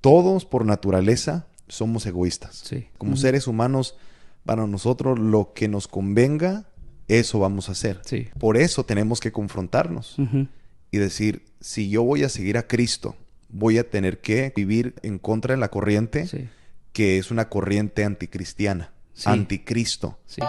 todos por naturaleza somos egoístas. Sí. Como seres humanos, para nosotros lo que nos convenga, eso vamos a hacer. Sí. Por eso tenemos que confrontarnos y decir, si yo voy a seguir a Cristo, voy a tener que vivir en contra de la corriente, Sí. que es una corriente anticristiana, Sí. anticristo. Sí.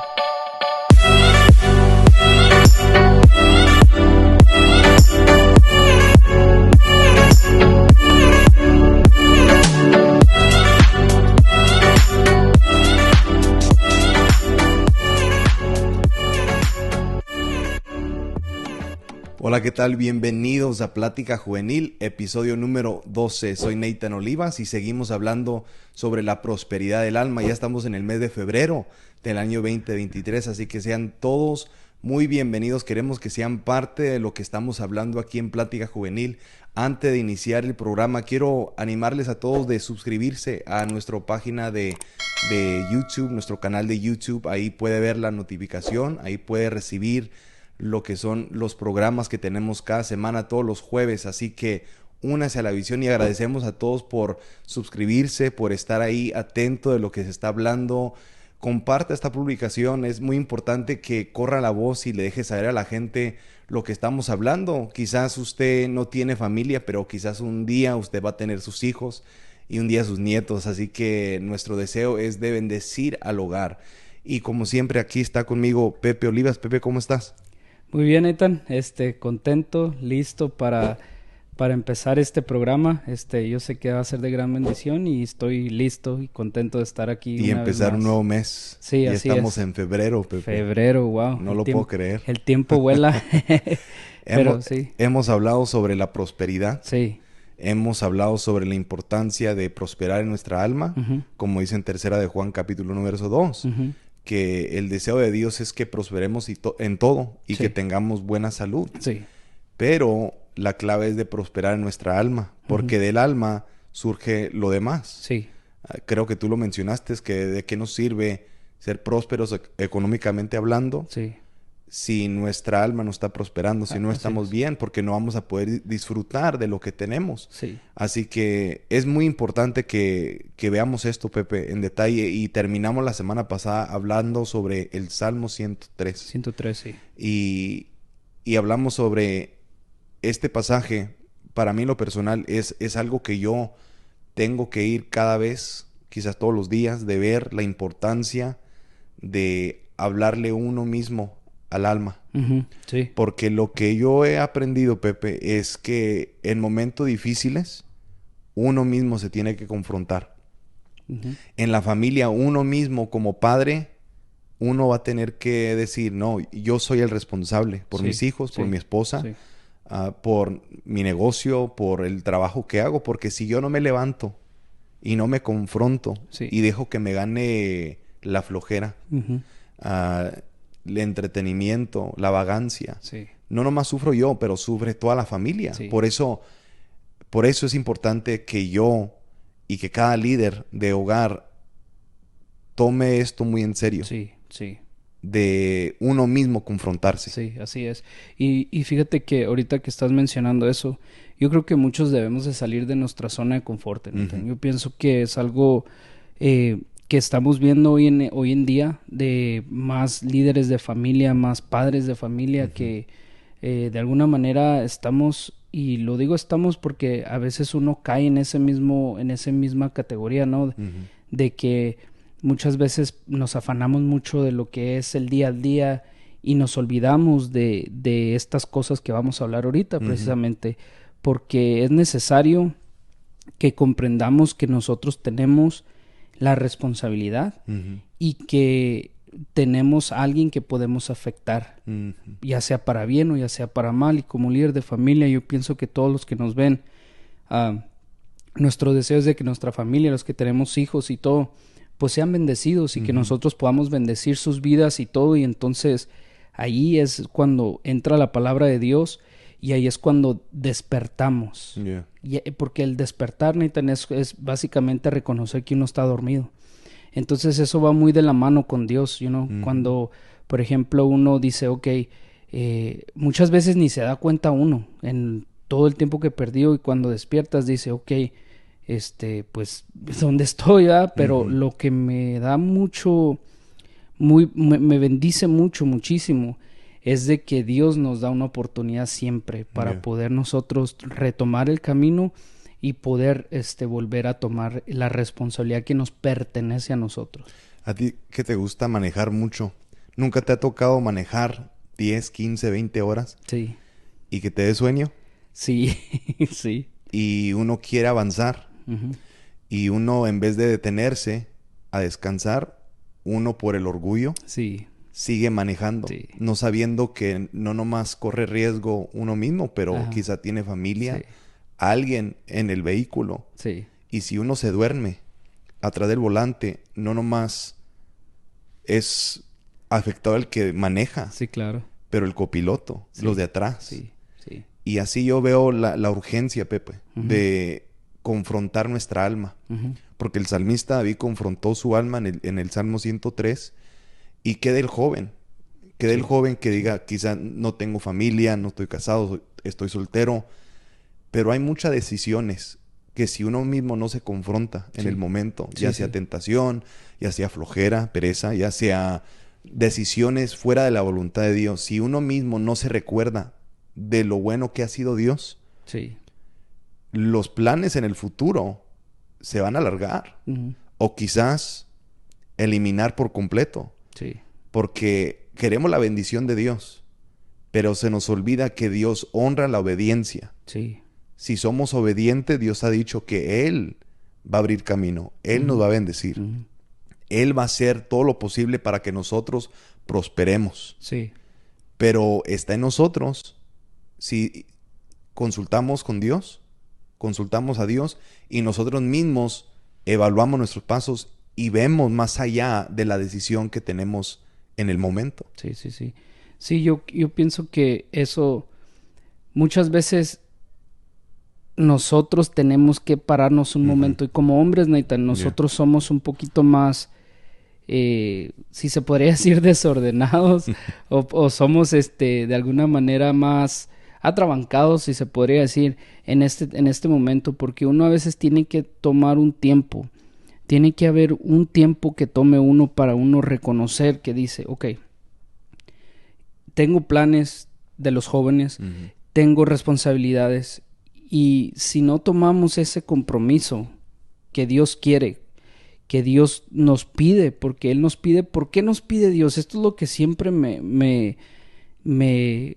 Hola, ¿qué tal? Bienvenidos a Plática Juvenil, episodio número 12. Soy Nathan Olivas y seguimos hablando sobre la prosperidad del alma. Ya estamos en el mes de febrero del año 2023, así que sean todos muy bienvenidos. Queremos que sean parte de lo que estamos hablando aquí en Plática Juvenil. Antes de iniciar el programa, quiero animarles a todos de suscribirse a nuestra página de YouTube, nuestro canal de YouTube. Ahí puede ver la notificación, ahí puede recibir lo que son los programas que tenemos cada semana, todos los jueves. Así que únase a la visión y agradecemos a todos por suscribirse, por estar ahí atento de lo que se está hablando. Comparta esta publicación, es muy importante que corra la voz y le deje saber a la gente lo que estamos hablando. Quizás usted no tiene familia, pero quizás un día usted va a tener sus hijos y un día sus nietos. Así que nuestro deseo es de bendecir al hogar. Y como siempre, aquí está conmigo Pepe Olivas. Pepe, ¿cómo estás? Muy bien, Nathan. Contento, listo para empezar este programa. Yo sé que va a ser de gran bendición y estoy listo y contento de estar aquí. Y una empezar vez más. un nuevo mes. Sí, ya así estamos es. en febrero, Pepe. Febrero, wow. No lo puedo creer. El tiempo vuela. Pero sí. Hemos hablado sobre la prosperidad. Sí. Hemos hablado sobre la importancia de prosperar en nuestra alma, como dice en tercera de Juan capítulo 1 verso 2. Que el deseo de Dios es que prosperemos en todo y que tengamos buena salud. Sí. Pero la clave es de prosperar en nuestra alma, porque del alma surge lo demás. Sí. Creo que tú lo mencionaste, es que de qué nos sirve ser prósperos económicamente hablando Sí. si nuestra alma no está prosperando, si no estamos bien, porque no vamos a poder disfrutar de lo que tenemos. Sí. Así que es muy importante que veamos esto, Pepe, en detalle. Y terminamos la semana pasada hablando sobre el Salmo 103. 103, sí. Y hablamos sobre este pasaje. Para mí, lo personal, es algo que yo tengo que ir cada vez, quizás todos los días, de ver la importancia de hablarle uno mismo al alma. Sí. Porque lo que yo he aprendido, Pepe, es que en momentos difíciles uno mismo se tiene que confrontar. En la familia, uno mismo como padre, uno va a tener que decir, no, yo soy el responsable por mis hijos, por mi esposa, por mi negocio, por el trabajo que hago. Porque si yo no me levanto y no me confronto y dejo que me gane la flojera, el entretenimiento, la vagancia. No nomás sufro yo, pero sufre toda la familia. Por eso es importante que yo y que cada líder de hogar tome esto muy en serio. De uno mismo confrontarse. Sí, así es. Y fíjate que ahorita que estás mencionando eso, yo creo que muchos debemos de salir de nuestra zona de confort. Yo pienso que es algo que estamos viendo hoy en día, de más líderes de familia, más padres de familia, que de alguna manera estamos, y lo digo estamos porque a veces uno cae en esa misma categoría, ¿no? De que muchas veces nos afanamos mucho de lo que es el día a día y nos olvidamos de estas cosas que vamos a hablar ahorita, precisamente porque es necesario que comprendamos que nosotros tenemos la responsabilidad y que tenemos a alguien que podemos afectar, ya sea para bien o ya sea para mal. Y como líder de familia, yo pienso que todos los que nos ven, nuestro deseo es de que nuestra familia, los que tenemos hijos y todo, pues sean bendecidos y que nosotros podamos bendecir sus vidas y todo. Y entonces ahí es cuando entra la palabra de Dios y ahí es cuando despertamos. Porque el despertar, Nathan, es básicamente reconocer que uno está dormido. Entonces eso va muy de la mano con Dios, cuando, por ejemplo, uno dice, muchas veces ni se da cuenta uno en todo el tiempo que perdió, y cuando despiertas dice, pues, donde estoy, ¿verdad? Pero lo que me da mucho, me bendice mucho, muchísimo, es de que Dios nos da una oportunidad siempre para poder nosotros retomar el camino y poder, volver a tomar la responsabilidad que nos pertenece a nosotros. A ti que te gusta manejar mucho, ¿nunca te ha tocado manejar 10, 15, 20 horas Sí, y que te dé sueño? sí, sí. Y uno quiere avanzar Ujú. y uno, en vez de detenerse a descansar, uno por el orgullo Sí, sigue manejando, sí. no sabiendo que no nomás corre riesgo uno mismo, pero Ajá. quizá tiene familia, Sí, alguien en el vehículo. sí, Y si uno se duerme atrás del volante, no nomás es afectado el que maneja, sí, claro. pero el copiloto, Sí, los de atrás. sí, sí. Y así yo veo la urgencia, Pepe, Ujú. de confrontar nuestra alma. Ujú. Porque el salmista David confrontó su alma en el Salmo 103. ¿Y qué del joven? ¿Qué del Sí, joven que diga, quizá no tengo familia, no estoy casado, estoy soltero? Pero hay muchas decisiones que si uno mismo no se confronta en el sí, momento, ya sí, sea sí. tentación, ya sea flojera, pereza, ya sea decisiones fuera de la voluntad de Dios, si uno mismo no se recuerda de lo bueno que ha sido Dios, Sí. los planes en el futuro se van a alargar Ujú. o quizás eliminar por completo, Sí, porque queremos la bendición de Dios, pero se nos olvida que Dios honra la obediencia. sí. Si somos obedientes, Dios ha dicho que Él va a abrir camino, Él nos Ujú. va a bendecir, Ujú. Él va a hacer todo lo posible para que nosotros prosperemos, Sí, pero está en nosotros si consultamos con Dios, consultamos a Dios y nosotros mismos evaluamos nuestros pasos y vemos más allá de la decisión que tenemos en el momento. sí, sí, sí. Sí, yo pienso que eso muchas veces nosotros tenemos que pararnos un Ujú. momento y como hombres, Nathan, Yeah. nosotros somos un poquito más, si se podría decir, desordenados o somos, de alguna manera más atrabancados, si se podría decir, en este momento, porque uno a veces tiene que tomar un tiempo. Tiene que haber un tiempo que tome uno para uno reconocer que dice, ok, tengo planes de los jóvenes, Ujú. tengo responsabilidades y si no tomamos ese compromiso que Dios quiere, que Dios nos pide, porque Él nos pide, ¿por qué nos pide Dios? Esto es lo que siempre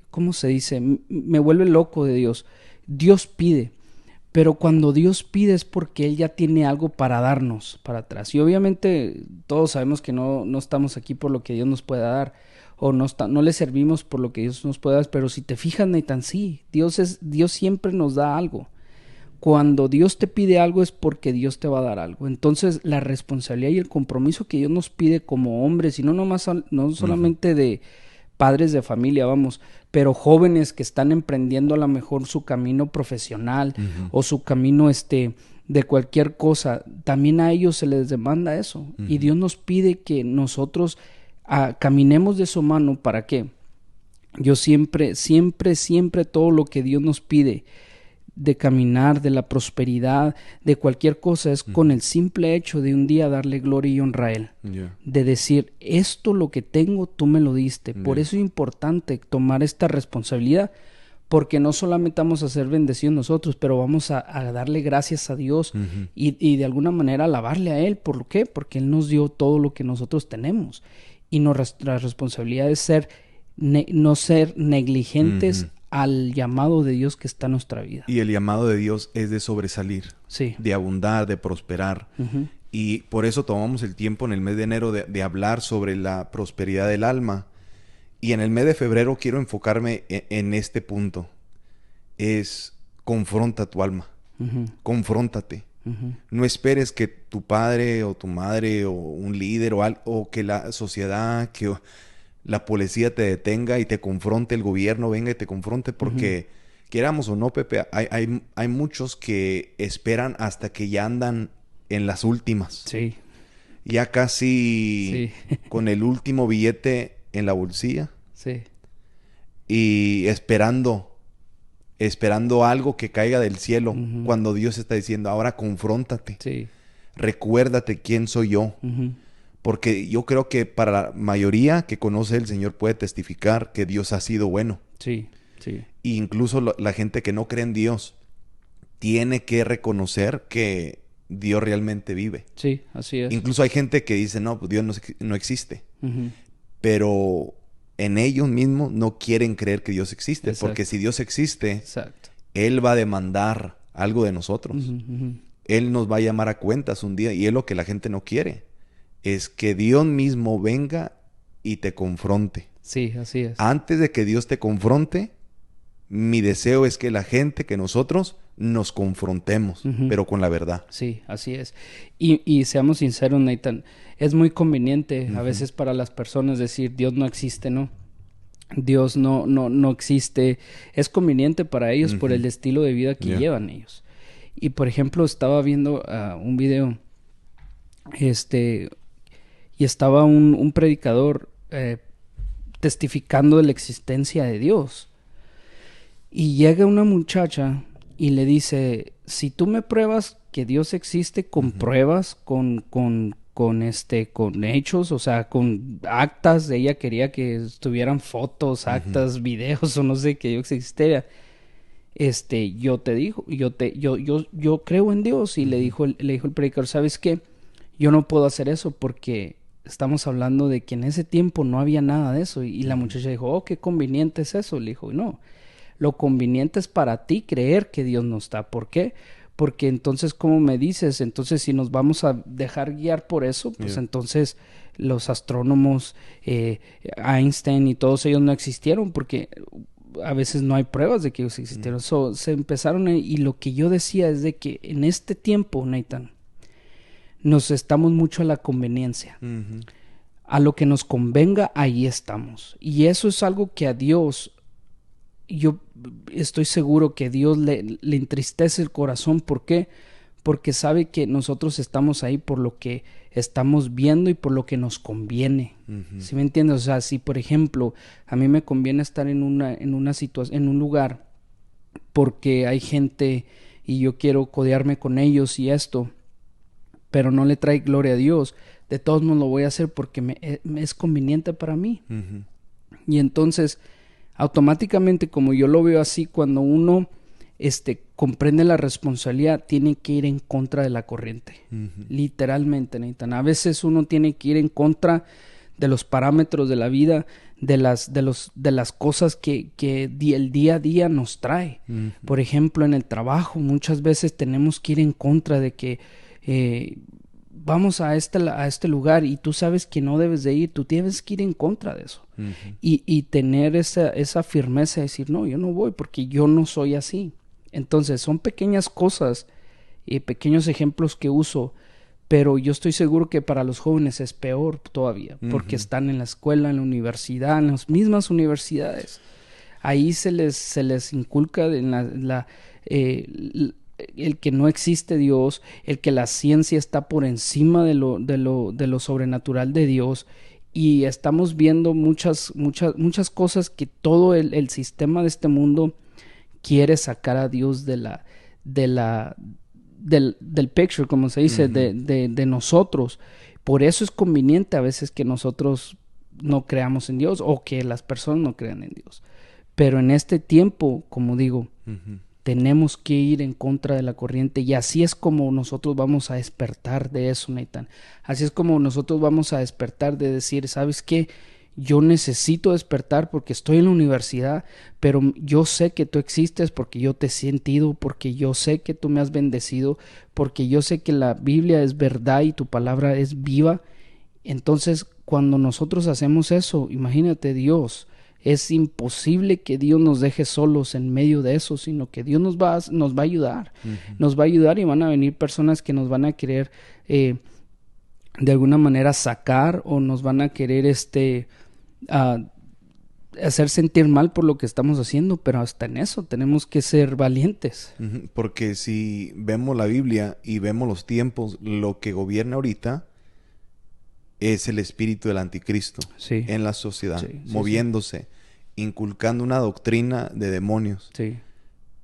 ¿cómo se dice? Me vuelve loco de Dios. Dios pide. Pero cuando Dios pide es porque Él ya tiene algo para darnos para atrás. Y obviamente todos sabemos que no estamos aquí por lo que Dios nos pueda dar. O no le servimos por lo que Dios nos pueda dar. Pero si te fijas, Nathan, sí, Dios siempre nos da algo. Cuando Dios te pide algo es porque Dios te va a dar algo. Entonces la responsabilidad y el compromiso que Dios nos pide como hombres, y no Ujú. solamente de padres de familia, vamos, pero jóvenes que están emprendiendo a lo mejor su camino profesional Ujú. o su camino de cualquier cosa, también a ellos se les demanda eso. Y Ujú. Dios nos pide que nosotros caminemos de su mano. ¿Para qué? Yo siempre, siempre, siempre todo lo que Dios nos pide de caminar, de la prosperidad, de cualquier cosa, es con Ujú. el simple hecho de un día darle gloria y honra a Él. Yeah. De decir, esto lo que tengo, tú me lo diste. Por Yeah. eso es importante tomar esta responsabilidad, porque no solamente vamos a ser bendecidos nosotros, pero vamos a darle gracias a Dios Ujú. y de alguna manera alabarle a Él. ¿Por qué? Porque Él nos dio todo lo que nosotros tenemos. Y nuestra responsabilidad es no ser negligentes Ujú. al llamado de Dios que está en nuestra vida. Y el llamado de Dios es de sobresalir, Sí. de abundar, de prosperar. Ujú. Y por eso tomamos el tiempo en el mes de enero de hablar sobre la prosperidad del alma. Y en el mes de febrero quiero enfocarme en este punto. Es confronta tu alma. Ujú. Confróntate. Ujú. No esperes que tu padre o tu madre o un líder o que la sociedad, que la policía te detenga y te confronte, el gobierno venga y te confronte, porque queramos o no, Pepe, hay muchos que esperan hasta que ya andan en las últimas. Sí. Ya casi Sí. con el último billete en la bolsilla Sí. y esperando esperando algo que caiga del cielo, Ujú. cuando Dios está diciendo, ahora confróntate, Sí. recuérdate quién soy yo. Ujú. Porque yo creo que para la mayoría que conoce el Señor puede testificar que Dios ha sido bueno. Sí. Sí. E incluso la gente que no cree en Dios tiene que reconocer que Dios realmente vive. Sí, así es. Incluso hay gente que dice, no, pues Dios no existe. Ujú. Pero en ellos mismos no quieren creer que Dios existe. Exacto. Porque si Dios existe, Exacto. Él va a demandar algo de nosotros. Ujú, ujú. Él nos va a llamar a cuentas un día. Y es lo que la gente no quiere. Es que Dios mismo venga y te confronte. Sí, así es. Antes de que Dios te confronte, mi deseo es que la gente, que nosotros nos confrontemos, Ujú. pero con la verdad. Sí, así es. Y seamos sinceros, Nathan, es muy conveniente a Ujú. veces para las personas decir Dios no existe, ¿no? Dios no existe. Es conveniente para ellos por Ujú. el estilo de vida que Yeah. llevan ellos. Y por ejemplo, estaba viendo un video, y estaba un predicador testificando de la existencia de Dios. Y llega una muchacha y le dice, si tú me pruebas que Dios existe con Ujú. pruebas, con hechos, o sea, con actas, ella quería que estuvieran fotos, Ujú. actas, videos o no sé, que Dios existiera. Yo te digo, yo creo en Dios. Y le dijo el predicador, ¿sabes qué? Yo no puedo hacer eso porque estamos hablando de que en ese tiempo no había nada de eso. Y la muchacha dijo, oh, qué conveniente es eso. Le dijo, no, lo conveniente es para ti creer que Dios no está. ¿Por qué? Porque entonces, ¿cómo me dices? Entonces, si nos vamos a dejar guiar por eso, pues Yeah. entonces los astrónomos, Einstein y todos ellos no existieron porque a veces no hay pruebas de que ellos existieron. So, se empezaron y lo que yo decía es de que en este tiempo, Nathan, nos estamos mucho a la conveniencia. Ujú. A lo que nos convenga, ahí estamos. Y eso es algo que a Dios, yo estoy seguro que Dios le entristece el corazón. ¿Por qué? Porque sabe que nosotros estamos ahí por lo que estamos viendo y por lo que nos conviene. Ujú. ¿Sí me entiendes? O sea, si por ejemplo a mí me conviene estar en una situación, en un lugar, porque hay gente y yo quiero codearme con ellos y esto, pero no le trae gloria a Dios, de todos modos lo voy a hacer porque me es conveniente para mí. Ujú. Y entonces, automáticamente, como yo lo veo así, cuando uno comprende la responsabilidad, tiene que ir en contra de la corriente. Ujú. Literalmente, Nathan. A veces uno tiene que ir en contra de los parámetros de la vida, de las cosas que el día a día nos trae. Ujú. Por ejemplo, en el trabajo, muchas veces tenemos que ir en contra de que vamos a este lugar y tú sabes que no debes de ir, tú tienes que ir en contra de eso. Ujú. Y tener esa firmeza de decir, no, yo no voy porque yo no soy así. Entonces, son pequeñas cosas y pequeños ejemplos que uso, pero yo estoy seguro que para los jóvenes es peor todavía, porque Ujú. están en la escuela, en la universidad, en las mismas universidades. Ahí se les inculca el que no existe Dios, el que la ciencia está por encima de lo sobrenatural de Dios. Y estamos viendo muchas muchas cosas que todo el sistema de este mundo quiere sacar a Dios del picture, como se dice, Ujú. de nosotros. Por eso es conveniente a veces que nosotros no creamos en Dios o que las personas no crean en Dios. Pero en este tiempo, como digo, Ujú. tenemos que ir en contra de la corriente, y así es como nosotros vamos a despertar de eso, Nathan. Así es como nosotros vamos a despertar de decir, ¿sabes qué? Yo necesito despertar porque estoy en la universidad, pero yo sé que tú existes porque yo te he sentido, porque yo sé que tú me has bendecido, porque yo sé que la Biblia es verdad y tu palabra es viva. Entonces, cuando nosotros hacemos eso, imagínate, Dios, es imposible que Dios nos deje solos en medio de eso, sino que Dios nos va a ayudar. Ujú. Nos va a ayudar y van a venir personas que nos van a querer de alguna manera sacar, o nos van a querer a hacer sentir mal por lo que estamos haciendo, pero hasta en eso tenemos que ser valientes. Ujú. Porque si vemos la Biblia y vemos los tiempos, lo que gobierna ahorita es el espíritu del anticristo Sí, en la sociedad, sí, sí, moviéndose, inculcando una doctrina de demonios. sí,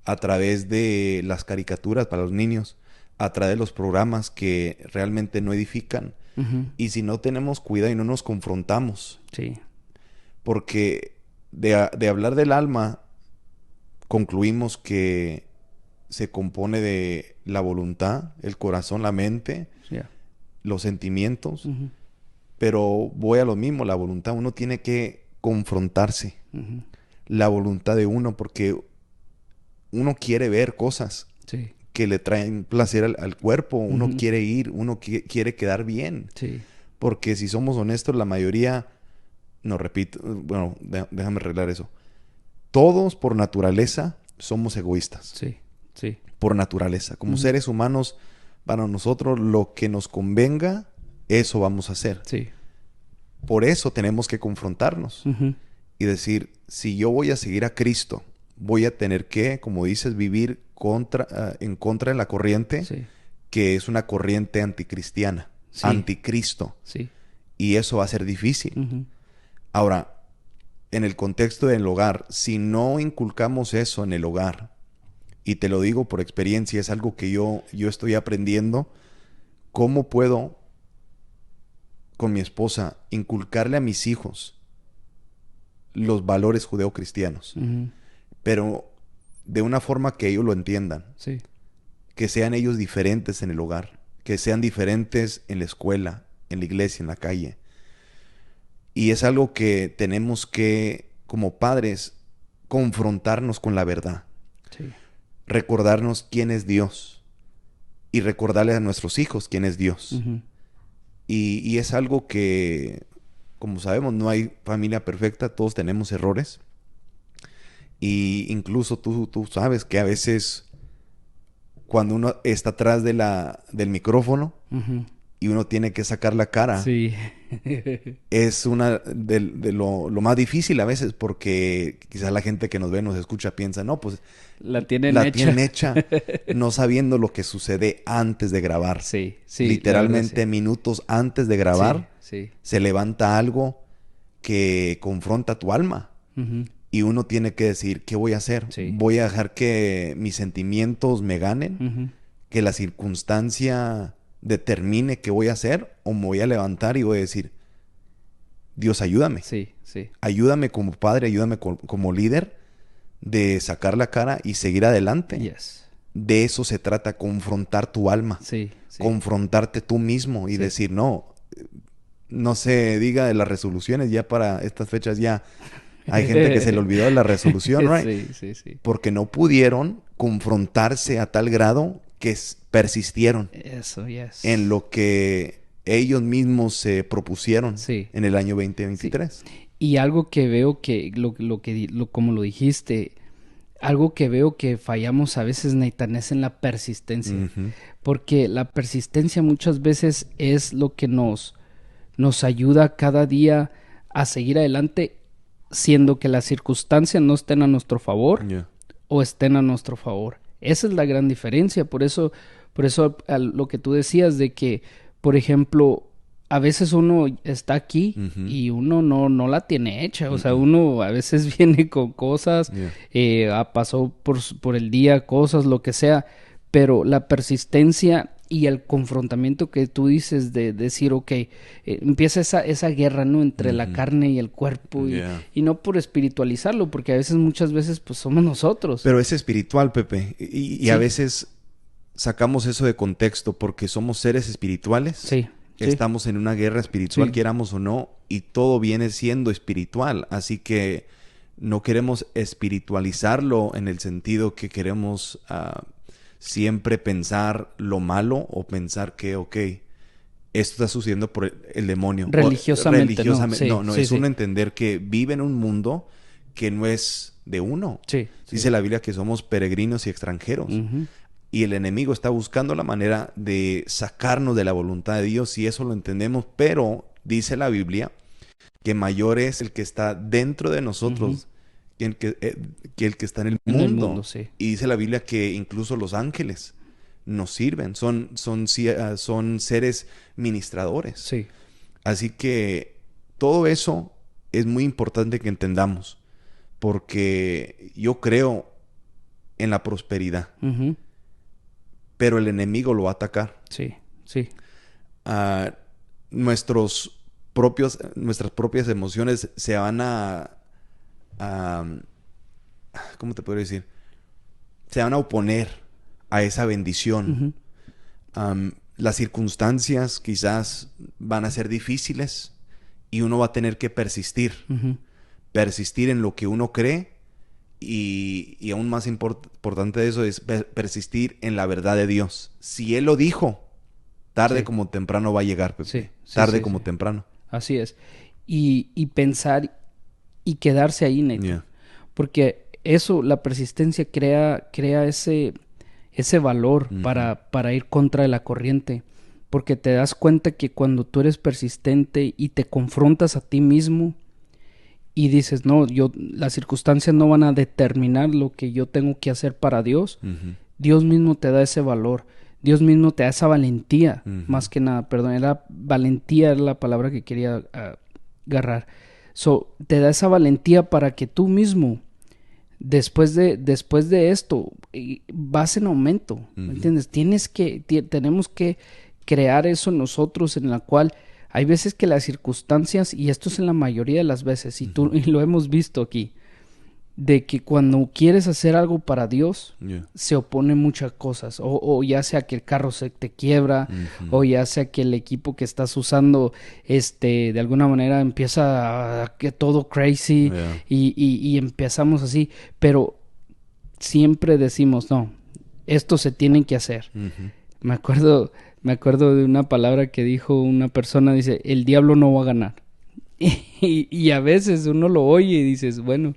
a través de las caricaturas para los niños, a través de los programas que realmente no edifican. Ujú. Y si no tenemos cuidado y no nos confrontamos, Sí. porque de hablar del alma, concluimos que se compone de la voluntad, el corazón, la mente, Yeah. los sentimientos, Ujú. pero voy a lo mismo, la voluntad, uno tiene que confrontarse, Ujú. la voluntad de uno, porque uno quiere ver cosas Sí. que le traen placer al cuerpo, uno Ujú. quiere ir, uno quiere quedar bien, Sí. porque si somos honestos, la mayoría, no repito, bueno, déjame arreglar eso, todos por naturaleza somos egoístas, Sí. Sí. por naturaleza, como Ujú. seres humanos, para nosotros lo que nos convenga, eso vamos a hacer. Sí. Por eso tenemos que confrontarnos Ujú. y decir, si yo voy a seguir a Cristo, voy a tener que, como dices, vivir en contra de la corriente, Sí. que es una corriente anticristiana, Sí. anticristo. Sí. Y eso va a ser difícil. Ujú. Ahora, en el contexto del hogar, si no inculcamos eso en el hogar, y te lo digo por experiencia, es algo que yo estoy aprendiendo, ¿cómo puedo con mi esposa inculcarle a mis hijos los valores judeocristianos? Ujú. Pero de una forma que ellos lo entiendan, Sí. que sean ellos diferentes en el hogar, que sean diferentes en la escuela, en la iglesia, en la calle. Y es algo que tenemos que, como padres, confrontarnos con la verdad, Sí. recordarnos quién es Dios y recordarle a nuestros hijos quién es Dios. Ujú. Y es algo que, como sabemos, no hay familia perfecta, todos tenemos errores. Y incluso tú sabes que a veces cuando uno está atrás del micrófono Ujú. y uno tiene que sacar la cara, Sí. es una de lo más difícil a veces, porque quizás la gente que nos ve, nos escucha, piensa, no, pues La tienen la hecha. tienen hecha, no sabiendo lo que sucede antes de grabar. Sí, sí, la verdad Literalmente sí. minutos antes de Sí, grabar, sí. se levanta algo que confronta tu alma. Ujú. Y uno tiene que decir, ¿qué voy a hacer? Sí. ¿Voy a dejar que mis sentimientos me ganen? Ujú. ¿Que la circunstancia determine qué voy a hacer? ¿O me voy a levantar y voy a decir, Dios, ayúdame? Sí, sí. Ayúdame como padre, ayúdame como líder de sacar la cara y seguir adelante. Yes. De eso se trata, confrontar tu alma. Sí, sí. Confrontarte tú mismo y Sí. decir, no se diga de las resoluciones, ya para estas fechas ya hay gente que se le olvidó de la resolución, right? Sí, sí, sí. Porque no pudieron confrontarse a tal grado que persistieron Eso, yes. en lo que ellos mismos se propusieron Sí. en el año 2023. Y algo que veo que, como lo dijiste, algo que veo que fallamos a veces, Nathan, es en la persistencia. Ujú. Porque la persistencia muchas veces es lo que nos ayuda cada día a seguir adelante, siendo que las circunstancias no estén a nuestro favor Yeah. o estén a nuestro favor. Esa es la gran diferencia. Por eso lo que tú decías de que, por ejemplo, a veces uno está aquí Ujú. y uno no la tiene hecha. O sea, uno a veces viene con cosas, pasó por el día cosas, lo que sea, pero la persistencia y el confrontamiento que tú dices de decir, ok, empieza esa guerra, ¿no? Entre la carne y el cuerpo Yeah. y no por espiritualizarlo, porque a veces, muchas veces, pues somos nosotros. Pero es espiritual, Pepe. Y Sí. a veces sacamos eso de contexto porque somos seres espirituales. Sí, sí. Estamos en una guerra espiritual, Sí. queramos o no, y todo viene siendo espiritual. Así que no queremos espiritualizarlo en el sentido que queremos siempre pensar lo malo o pensar que, ok, esto está sucediendo por el demonio. Religiosamente, no. Sí, No, sí, es sí. uno entender que vive en un mundo que no es de uno. Sí, Dice la Biblia que somos peregrinos y extranjeros. Ujú. Y el enemigo está buscando la manera de sacarnos de la voluntad de Dios, y eso lo entendemos, pero dice la Biblia que mayor es el que está dentro de nosotros que el que está en el En mundo. el mundo, sí. Y dice la Biblia que incluso los ángeles nos sirven, son seres ministradores. Sí. Así que todo eso es muy importante que entendamos, porque yo creo en la prosperidad. Ujú. Pero el enemigo lo va a atacar. Sí, sí. Ah, nuestras propias emociones se van a... ¿Cómo te puedo decir? Se van a oponer a esa bendición. Ujú. Las circunstancias quizás van a ser difíciles y uno va a tener que persistir. Ujú. Persistir en lo que uno cree y aún más importante de eso es persistir en la verdad de Dios. Si Él lo dijo, tarde Sí. como temprano va a llegar, Pepe. Sí, sí, Tarde sí, como sí. temprano. Así es. Y pensar y quedarse ahí, Nathan. Yeah. Porque eso, la persistencia crea ese valor Ujú. para ir contra de la corriente. Porque te das cuenta que cuando tú eres persistente y te confrontas a ti mismo y dices, no, las circunstancias no van a determinar lo que yo tengo que hacer para Dios, Ujú. Dios mismo te da ese valor. Dios mismo te da esa valentía, Ujú. más que nada, perdón, valentía era la palabra que quería agarrar. Te da esa valentía para que tú mismo, después de esto, vas en aumento, ¿me Ujú. entiendes? Tenemos que crear eso en nosotros, en la cual hay veces que las circunstancias, y esto es en la mayoría de las veces, y Ujú. y lo hemos visto aquí, de que cuando quieres hacer algo para Dios, Yeah. se oponen muchas cosas, o ya sea que el carro se te quiebra, Ujú. o ya sea que el equipo que estás usando, de alguna manera empieza que todo crazy, Yeah. y empezamos así, pero siempre decimos, no, esto se tiene que hacer. Ujú. Me acuerdo de una palabra que dijo una persona, dice, el diablo no va a ganar. Y a veces uno lo oye y dices, bueno,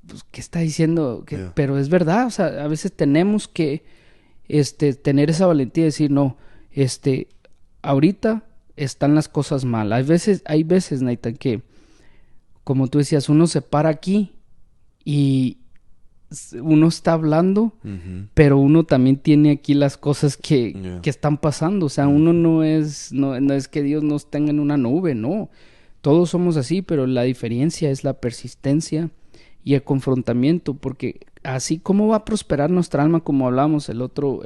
pues, ¿qué está diciendo? Yeah. Pero es verdad, o sea, a veces tenemos que tener esa valentía de decir, no, ahorita están las cosas mal. Hay veces, Nathan, que, como tú decías, uno se para aquí y uno está hablando, Ujú. pero uno también tiene aquí las cosas Yeah. que están pasando. O sea, Ujú. uno no es que Dios nos tenga en una nube, no. Todos somos así, pero la diferencia es la persistencia y el confrontamiento, porque así como va a prosperar nuestra alma, como hablamos el otro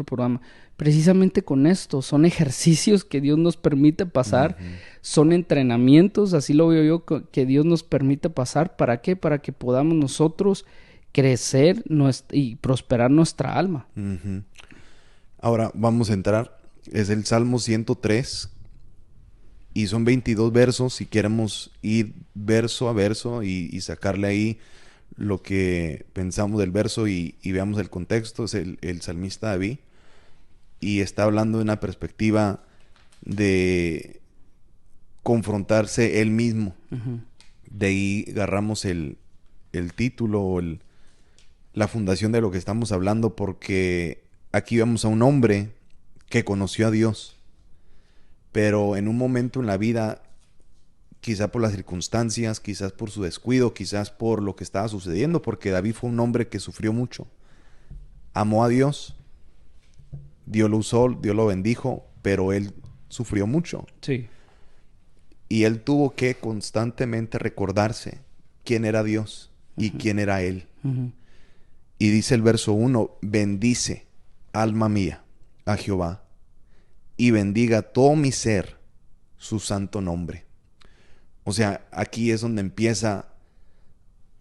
programa, precisamente con esto, son ejercicios que Dios nos permite pasar, Ujú. son entrenamientos, así lo veo yo, que Dios nos permite pasar. ¿Para qué? Para que podamos nosotros crecer y prosperar nuestra alma. Ujú. Ahora vamos a entrar. Es el Salmo 103 y son 22 versos. Si queremos ir verso a verso y sacarle ahí lo que pensamos del verso y veamos el contexto, es el salmista David y está hablando de una perspectiva de confrontarse él mismo. Ujú. De ahí agarramos el título o la fundación de lo que estamos hablando, porque aquí vemos a un hombre que conoció a Dios, pero en un momento en la vida, quizá por las circunstancias, quizás por su descuido, quizás por lo que estaba sucediendo, porque David fue un hombre que sufrió mucho, amó a Dios, Dios lo usó, Dios lo bendijo, pero él sufrió mucho. Sí. Y él tuvo que constantemente recordarse quién era Dios y quién era él. Ujú. Y dice el verso 1, bendice, alma mía, a Jehová, y bendiga todo mi ser su santo nombre. O sea, aquí es donde empieza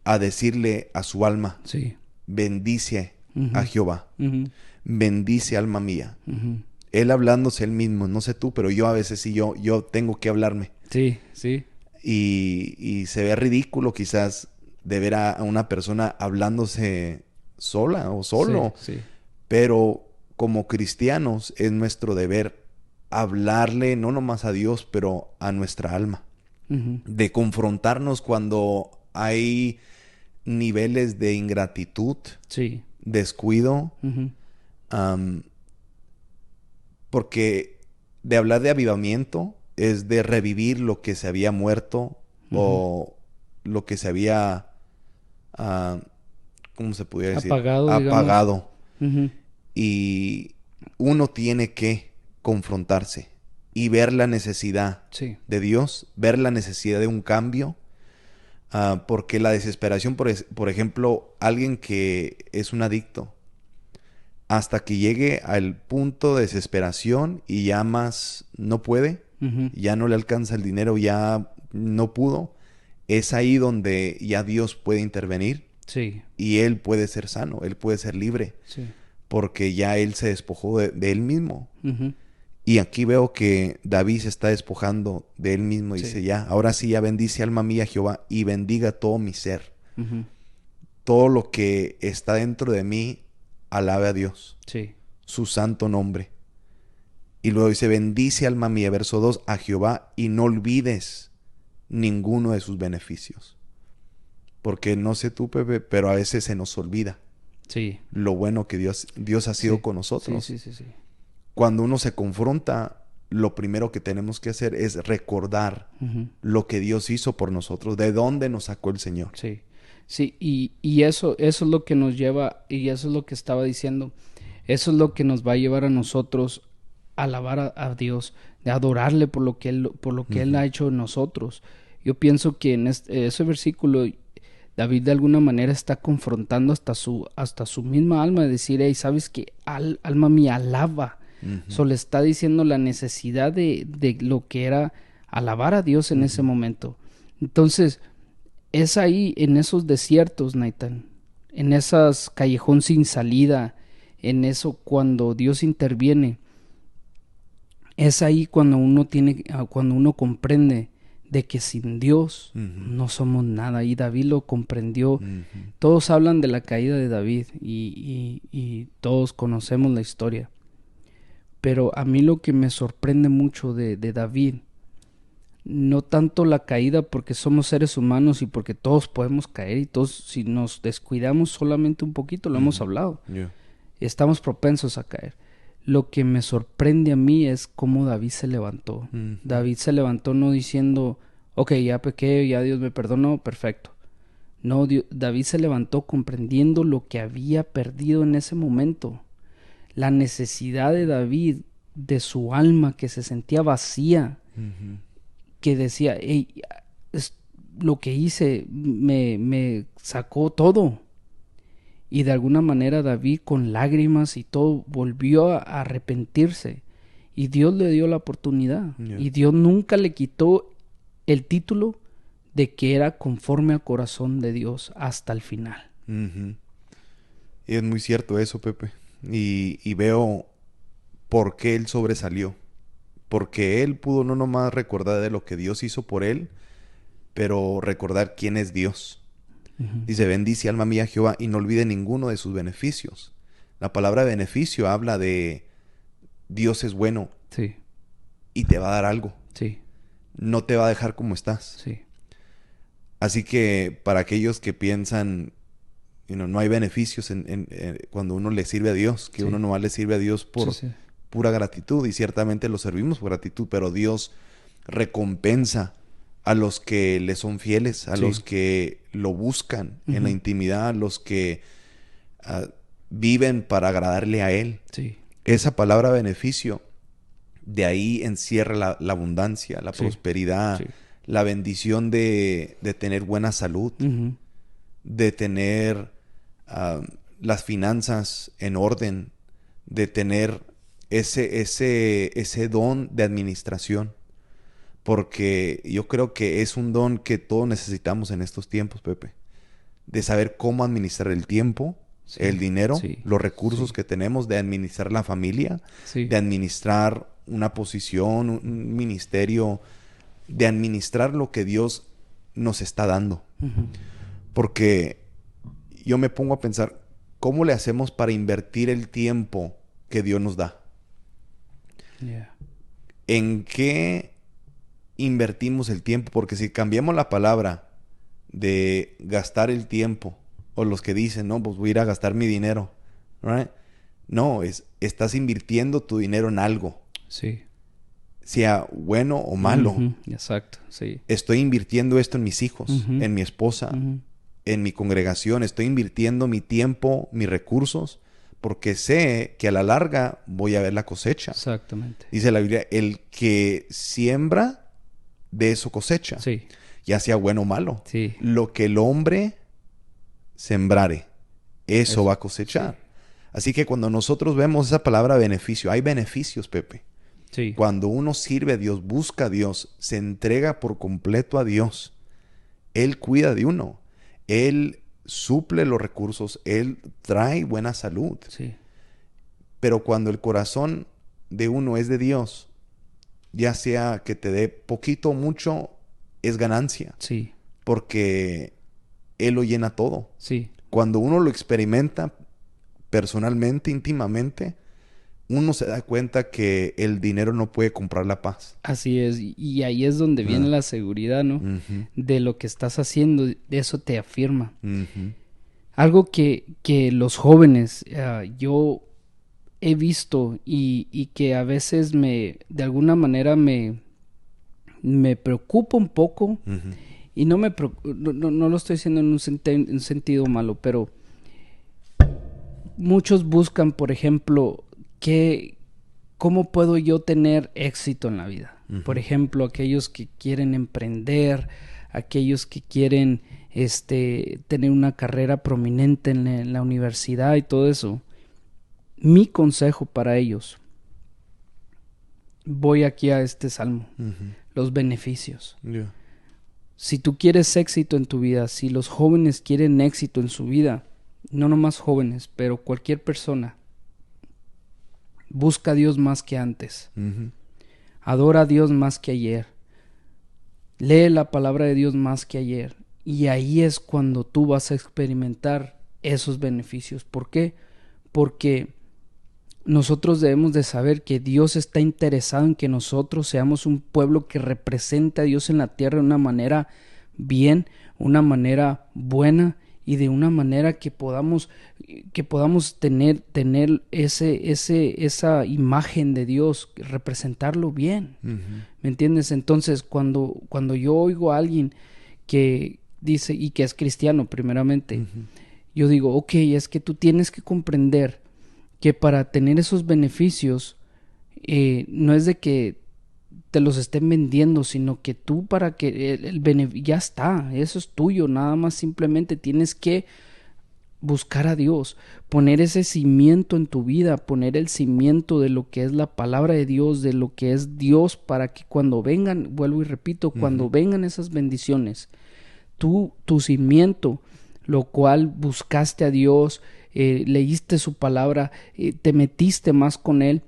a decirle a su alma, Sí. bendice Ujú. a Jehová, Ujú. bendice, alma mía. Ujú. Él hablándose él mismo, no sé tú, pero yo a veces sí, yo tengo que hablarme. Sí, sí. Y se ve ridículo quizás de ver a una persona hablándose sola o solo, Sí, sí. pero como cristianos es nuestro deber hablarle no nomás a Dios, pero a nuestra alma, Ujú. de confrontarnos cuando hay niveles de ingratitud, Sí. descuido, Ujú. am, porque de hablar de avivamiento es de revivir lo que se había muerto Ujú. o lo que se había, ah, ¿cómo se pudiera decir? Apagado, digamos. Apagado. Ujú. Y uno tiene que confrontarse y ver la necesidad Sí. de Dios, ver la necesidad de un cambio. Porque la desesperación, por ejemplo, alguien que es un adicto, hasta que llegue al punto de desesperación y ya más no puede, ya no le alcanza el dinero, ya no pudo, es ahí donde ya Dios puede intervenir. Sí. Y él puede ser sano, él puede ser libre, Sí. porque ya él se despojó de él mismo. Ujú. Y aquí veo que David se está despojando de él mismo. Sí. Dice ya, ahora sí ya bendice alma mía Jehová y bendiga todo mi ser. Ujú. Todo lo que está dentro de mí, alabe a Dios, Sí. su santo nombre. Y luego dice, bendice alma mía, verso 2, a Jehová y no olvides ninguno de sus beneficios. Porque no sé tú, Pepe, pero a veces se nos olvida Sí. lo bueno que Dios ha sido Sí. con nosotros. Sí, sí, sí, sí. Cuando uno se confronta, lo primero que tenemos que hacer es recordar Ujú. lo que Dios hizo por nosotros, de dónde nos sacó el Señor. Sí. Sí, y eso es lo que nos lleva, y eso es lo que estaba diciendo, eso es lo que nos va a llevar a nosotros a alabar a Dios, de adorarle por lo que Él ha hecho en nosotros. Yo pienso que en ese versículo David de alguna manera está confrontando hasta su misma alma, de decir, hey, ¿sabes qué? Alma mía, alaba. Ujú. Le está diciendo la necesidad de lo que era alabar a Dios en ese momento. Entonces, es ahí en esos desiertos, Nathan, en esas callejón sin salida, en eso cuando Dios interviene, es ahí cuando uno comprende de que sin Dios Ujú. no somos nada. Y David lo comprendió. Ujú. Todos hablan de la caída de David y todos conocemos la historia. Pero a mí lo que me sorprende mucho de David, no tanto la caída porque somos seres humanos y porque todos podemos caer y todos si nos descuidamos solamente un poquito, lo hemos Ujú. hablado, Yeah. estamos propensos a caer. Lo que me sorprende a mí es cómo David se levantó. Ujú. David se levantó no diciendo, ok, ya pequé, ya Dios me perdonó, perfecto. No, David se levantó comprendiendo lo que había perdido en ese momento. La necesidad de David, de su alma que se sentía vacía, Ujú. que decía, hey, lo que hice me sacó todo. Y de alguna manera David con lágrimas y todo volvió a arrepentirse. Y Dios le dio la oportunidad. Yeah. Y Dios nunca le quitó el título de que era conforme al corazón de Dios hasta el final. Ujú. Y es muy cierto eso, Pepe. Y veo por qué él sobresalió. Porque él pudo no nomás recordar de lo que Dios hizo por él, pero recordar quién es Dios. Ujú. Dice, bendice alma mía Jehová y no olvide ninguno de sus beneficios. La palabra beneficio habla de Dios es bueno Sí, y te va a dar algo. sí, No te va a dejar como estás. sí. Así que para aquellos que piensan, no hay beneficios cuando uno le sirve a Dios, que Sí. uno nomás le sirve a Dios por Sí, sí. pura gratitud, y ciertamente lo servimos por gratitud, pero Dios recompensa a los que le son fieles, a Sí. los que lo buscan en la Ujú. intimidad, a los que viven para agradarle a Él. Sí, Esa palabra beneficio, de ahí encierra la abundancia, la Sí. prosperidad, sí. la bendición de tener buena salud, Ujú. de tener las finanzas en orden, de tener ese don de administración. Porque yo creo que es un don que todos necesitamos en estos tiempos, Pepe. De saber cómo administrar el tiempo, Sí. el dinero, Sí. los recursos Sí. que tenemos, de administrar la familia, Sí. de administrar una posición, un ministerio, de administrar lo que Dios nos está dando. Ujú. Porque yo me pongo a pensar, ¿cómo le hacemos para invertir el tiempo que Dios nos da? Yeah. ¿En qué invertimos el tiempo? Porque si cambiamos la palabra de gastar el tiempo, o los que dicen, no, pues voy a ir a gastar mi dinero, right? No, estás invirtiendo tu dinero en algo, Sí. sea bueno o malo. Ujú. Exacto, sí. Estoy invirtiendo esto en mis hijos, Ujú. en mi esposa, Ujú. en mi congregación. Estoy invirtiendo mi tiempo, mis recursos, porque sé que a la larga voy a ver la cosecha. Exactamente. Dice la Biblia, el que siembra, de eso cosecha. Sí. ya sea bueno o malo. Sí. Lo que el hombre sembrare, eso va a cosechar. Sí. Así que cuando nosotros vemos esa palabra beneficio, hay beneficios, Pepe. Sí. Cuando uno sirve a Dios, busca a Dios, se entrega por completo a Dios, Él cuida de uno. Él suple los recursos, Él trae buena salud. Sí. Pero cuando el corazón de uno es de Dios, ya sea que te dé poquito o mucho, es ganancia. Sí. Porque Él lo llena todo. Sí. Cuando uno lo experimenta personalmente, íntimamente, uno se da cuenta que el dinero no puede comprar la paz. Así es. Y ahí es donde viene la seguridad, ¿no? Uh-huh. De lo que estás haciendo, eso te afirma. Uh-huh. Algo que los jóvenes, yo he visto y que a veces de alguna manera me preocupa un poco. Uh-huh. Y no lo estoy diciendo en un sentido malo, pero muchos buscan, por ejemplo, ¿cómo puedo yo tener éxito en la vida? Uh-huh. Por ejemplo, aquellos que quieren emprender, aquellos que quieren tener una carrera prominente en la universidad y todo eso. Mi consejo para ellos, voy aquí a este salmo, Uh-huh. los beneficios. Yeah. Si tú quieres éxito en tu vida, si los jóvenes quieren éxito en su vida, no nomás jóvenes, pero cualquier persona, busca a Dios más que antes. Uh-huh. Adora a Dios más que ayer. Lee la palabra de Dios más que ayer. Y ahí es cuando tú vas a experimentar esos beneficios. ¿Por qué? Porque nosotros debemos de saber que Dios está interesado en que nosotros seamos un pueblo que represente a Dios en la tierra de una manera bien, una manera buena y de una manera que podamos tener esa imagen de Dios, representarlo bien. Uh-huh. ¿Me entiendes? Entonces, cuando yo oigo a alguien que dice, y que es cristiano primeramente, uh-huh, yo digo, ok, es que tú tienes que comprender que para tener esos beneficios, no es de que te los estén vendiendo, sino que tú para que el beneficio ya está, eso es tuyo, nada más simplemente tienes que buscar a Dios, poner ese cimiento en tu vida, poner el cimiento de lo que es la palabra de Dios, de lo que es Dios, para que cuando vengan, vuelvo y repito, cuando vengan esas bendiciones, tu cimiento, lo cual buscaste a Dios, leíste su palabra, te metiste más con Él,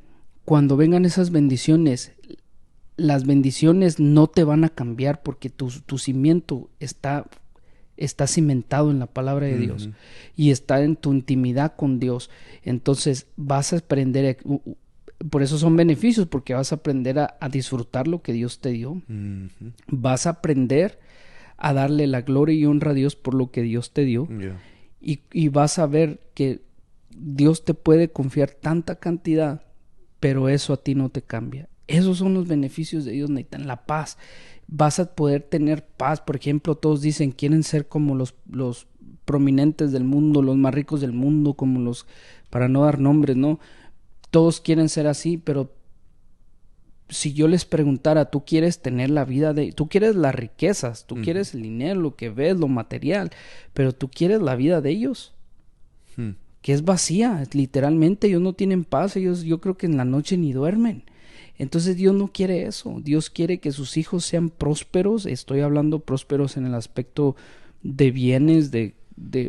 cuando vengan esas bendiciones, las bendiciones no te van a cambiar porque tu cimiento está cimentado en la palabra de Dios y está en tu intimidad con Dios. Entonces vas a aprender, por eso son beneficios, porque vas a aprender a disfrutar lo que Dios te dio. Vas a aprender a darle la gloria y honra a Dios por lo que Dios te dio. Yeah. Y vas a ver que Dios te puede confiar tanta cantidad, pero eso a ti no te cambia. Esos son los beneficios de Dios, Nathan, la paz. Vas a poder tener paz. Por ejemplo, todos dicen, quieren ser como los prominentes del mundo, los más ricos del mundo, como los, para no dar nombres, ¿no? Todos quieren ser así, pero si yo les preguntara, tú quieres tener la vida tú quieres las riquezas, tú quieres el dinero, lo que ves, lo material, pero tú quieres la vida de ellos, que es vacía, literalmente. Ellos no tienen paz, yo creo que en la noche ni duermen. Entonces Dios no quiere eso. Dios quiere que sus hijos sean prósperos. Estoy hablando prósperos en el aspecto de bienes, de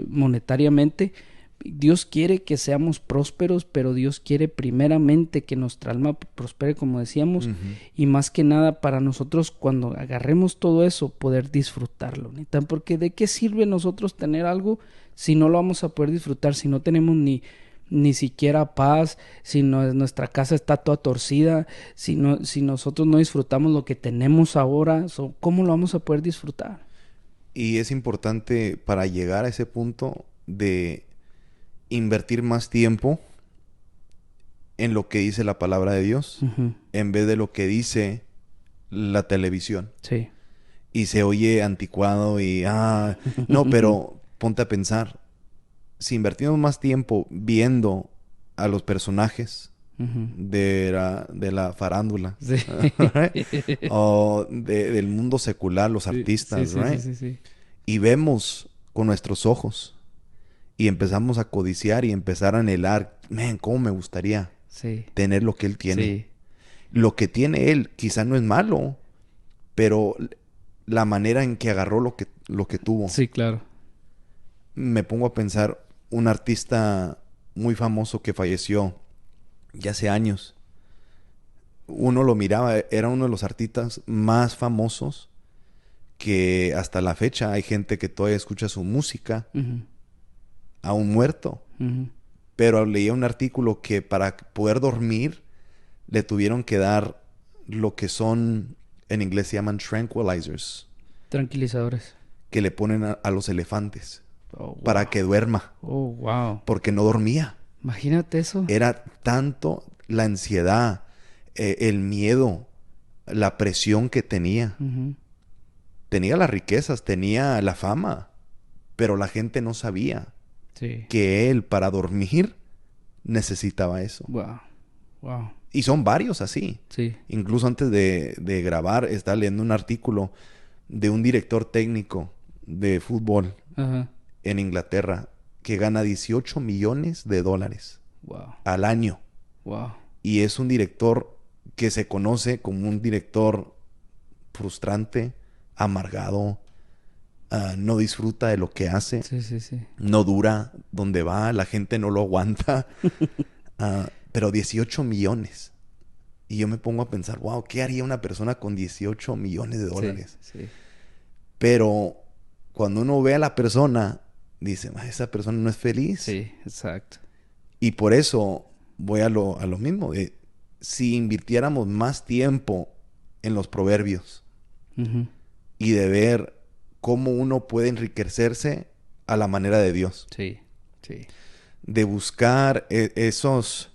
monetariamente. Dios quiere que seamos prósperos, pero Dios quiere primeramente que nuestra alma prospere, como decíamos, y más que nada para nosotros, cuando agarremos todo eso, poder disfrutarlo. Porque ¿de qué sirve nosotros tener algo si no lo vamos a poder disfrutar, si no tenemos ni siquiera paz, si nuestra casa está toda torcida, si nosotros no disfrutamos lo que tenemos ahora? ¿Cómo lo vamos a poder disfrutar? Y es importante, para llegar a ese punto, de invertir más tiempo en lo que dice la palabra de Dios, en vez de lo que dice la televisión. Sí. Y se oye anticuado y no, pero ponte a pensar, si invertimos más tiempo viendo a los personajes Ujú. de la farándula. Sí. Right? O del mundo secular, los Sí, artistas, sí, sí, right? sí, sí. Y vemos con nuestros ojos y empezamos a codiciar y empezar a anhelar, man, cómo me gustaría Sí, tener lo que él tiene. sí, Lo que tiene él quizá no es malo, pero la manera en que agarró lo que tuvo. sí, claro. Me pongo a pensar, un artista muy famoso que falleció ya hace años. Uno lo miraba, era uno de los artistas más famosos que hasta la fecha hay gente que todavía escucha su música, Ujú, aún muerto. ujú. Pero leía un artículo que para poder dormir le tuvieron que dar lo que son, en inglés se llaman tranquilizers, Tranquilizadores. que le ponen a los elefantes Oh, para wow. que duerma, Oh, wow. porque no dormía. Imagínate eso. Era tanto la ansiedad, el miedo, la presión que tenía. Ujú. Tenía las riquezas, tenía la fama, pero la gente no sabía Sí. que él para dormir necesitaba eso. Wow. Wow. Y son varios así. Sí. Incluso antes de grabar, estaba leyendo un artículo de un director técnico de fútbol Ajá. en Inglaterra que gana 18 millones de dólares Wow. al año. Wow. Y es un director que se conoce como un director frustrante, amargado, no disfruta de lo que hace, Sí, sí, sí. no dura donde va, la gente no lo aguanta. Pero 18 millones. Y yo me pongo a pensar, wow, ¿qué haría una persona con 18 millones de dólares? Sí, sí. Pero cuando uno ve a la persona, dice, esa persona no es feliz. Sí, exacto. Y por eso voy a lo mismo. Si invirtiéramos más tiempo en los proverbios Ujú. y de ver cómo uno puede enriquecerse a la manera de Dios. Sí, sí. De buscar esos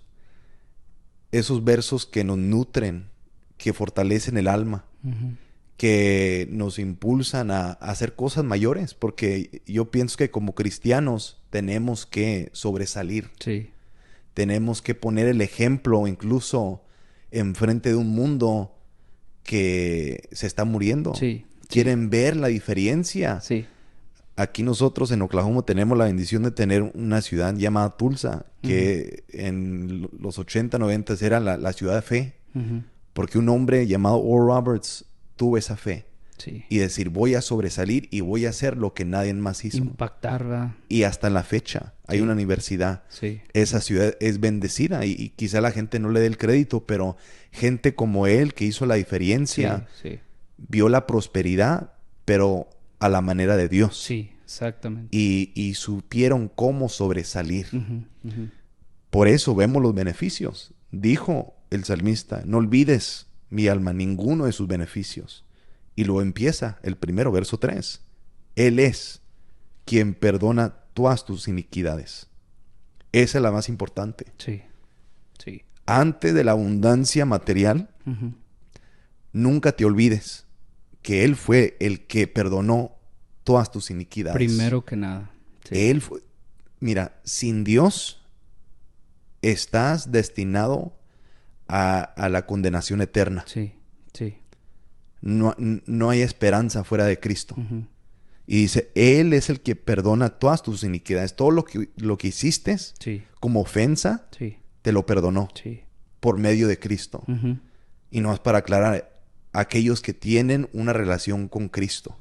versos que nos nutren, que fortalecen el alma, Ujú. que nos impulsan a hacer cosas mayores, porque yo pienso que como cristianos tenemos que sobresalir, Sí, tenemos que poner el ejemplo incluso enfrente de un mundo que se está muriendo. sí, Quieren ver la diferencia. sí. Aquí nosotros en Oklahoma tenemos la bendición de tener una ciudad llamada Tulsa, Ujú. que en los 80, 90 era la ciudad de fe, Ujú. porque un hombre llamado Oral Roberts tuvo esa fe Sí. y decir, voy a sobresalir y voy a hacer lo que nadie más hizo. Impactar, ¿verdad? Y hasta en la fecha hay Sí. una universidad. Sí. Esa ciudad es bendecida y quizá la gente no le dé el crédito, pero gente como él que hizo la diferencia, Sí, sí. vio la prosperidad, pero a la manera de Dios. Sí, exactamente. Y supieron cómo sobresalir. Ujú, ujú. Por eso vemos los beneficios. Dijo el salmista, no olvides, mi alma, ninguno de sus beneficios. Y luego empieza el primero, verso 3. Él es quien perdona todas tus iniquidades. Esa es la más importante. Sí, sí. Antes de la abundancia material, Ujú. nunca te olvides que Él fue el que perdonó todas tus iniquidades. Primero que nada. Sí. Él fue... Mira, sin Dios estás destinado a la condenación eterna. Sí, sí. No hay esperanza fuera de Cristo. Ujú. Y dice, Él es el que perdona todas tus iniquidades. Todo lo que hiciste Sí, como ofensa, sí, te lo perdonó sí. por medio de Cristo. Ujú. Y no es para aclarar, aquellos que tienen una relación con Cristo.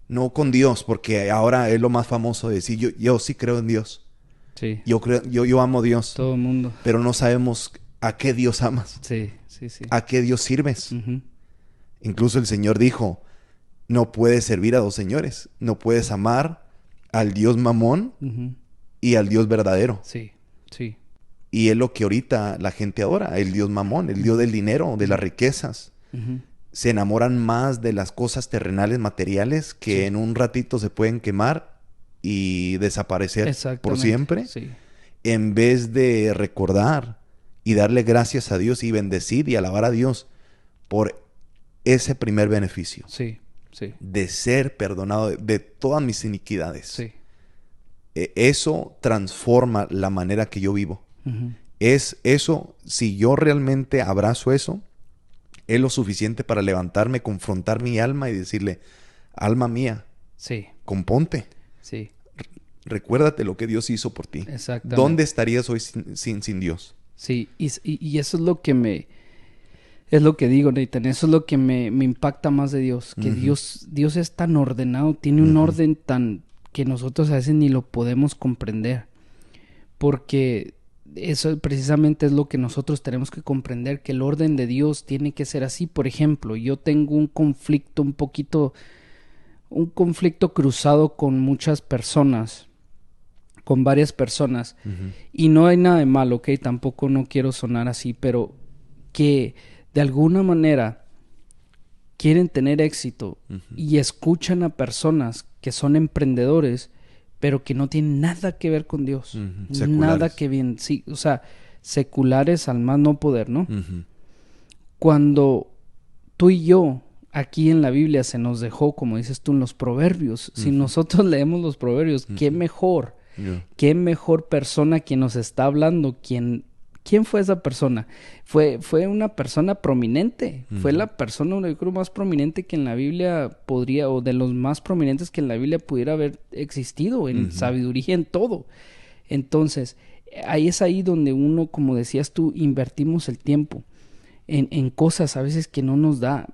No con Dios, porque ahora es lo más famoso de decir, yo sí creo en Dios. Sí. Yo amo a Dios. Todo el mundo. Pero no sabemos a qué Dios amas, Sí, sí, sí. a qué Dios sirves. Ujú. Incluso el Señor dijo, no puedes servir a dos señores. No puedes amar al Dios mamón Ujú. y al Dios verdadero. Sí, sí. Y es lo que ahorita la gente adora, el Dios mamón, el Dios del dinero, de las riquezas. Ujú. Se enamoran más de las cosas terrenales, materiales, que Sí. en un ratito se pueden quemar y desaparecer por Exactamente. siempre, Sí, en vez de recordar y darle gracias a Dios y bendecir y alabar a Dios por ese primer beneficio sí, sí, de ser perdonado de todas mis iniquidades. sí. Eso transforma la manera que yo vivo. Ujú. es eso, si yo realmente abrazo eso, es lo suficiente para levantarme, confrontar mi alma y decirle, alma mía, Sí, componte. sí, Recuérdate lo que Dios hizo por ti. ¿Dónde exactamente. estarías hoy sin Dios? Sí, y eso es lo que es lo que digo, Nathan, eso es lo que me impacta más de Dios, que Ujú, Dios es tan ordenado, tiene un ujú, orden tan que nosotros a veces ni lo podemos comprender, porque eso precisamente es lo que nosotros tenemos que comprender, que el orden de Dios tiene que ser así. Por ejemplo, yo tengo un conflicto cruzado con muchas personas, con varias personas, ujú, y no hay nada de malo, ¿ok? Tampoco no quiero sonar así, pero que de alguna manera quieren tener éxito ujú, y escuchan a personas que son emprendedores, pero que no tienen nada que ver con Dios, ujú. nada Seculares. que bien, sí, o sea, seculares al más no poder, ¿no? Ujú, Cuando tú y yo aquí en la Biblia se nos dejó, como dices tú, en los proverbios, si ujú, nosotros leemos los proverbios, ujú. Ya. qué mejor persona quien nos está hablando, quién fue esa persona. Fue una persona prominente, fue Ujú, la persona, yo creo, más prominente que en la Biblia podría, o de los más prominentes que en la Biblia pudiera haber existido, en ujú, sabiduría, en todo. Entonces, ahí es ahí donde uno, como decías tú, invertimos el tiempo en cosas a veces que no nos da,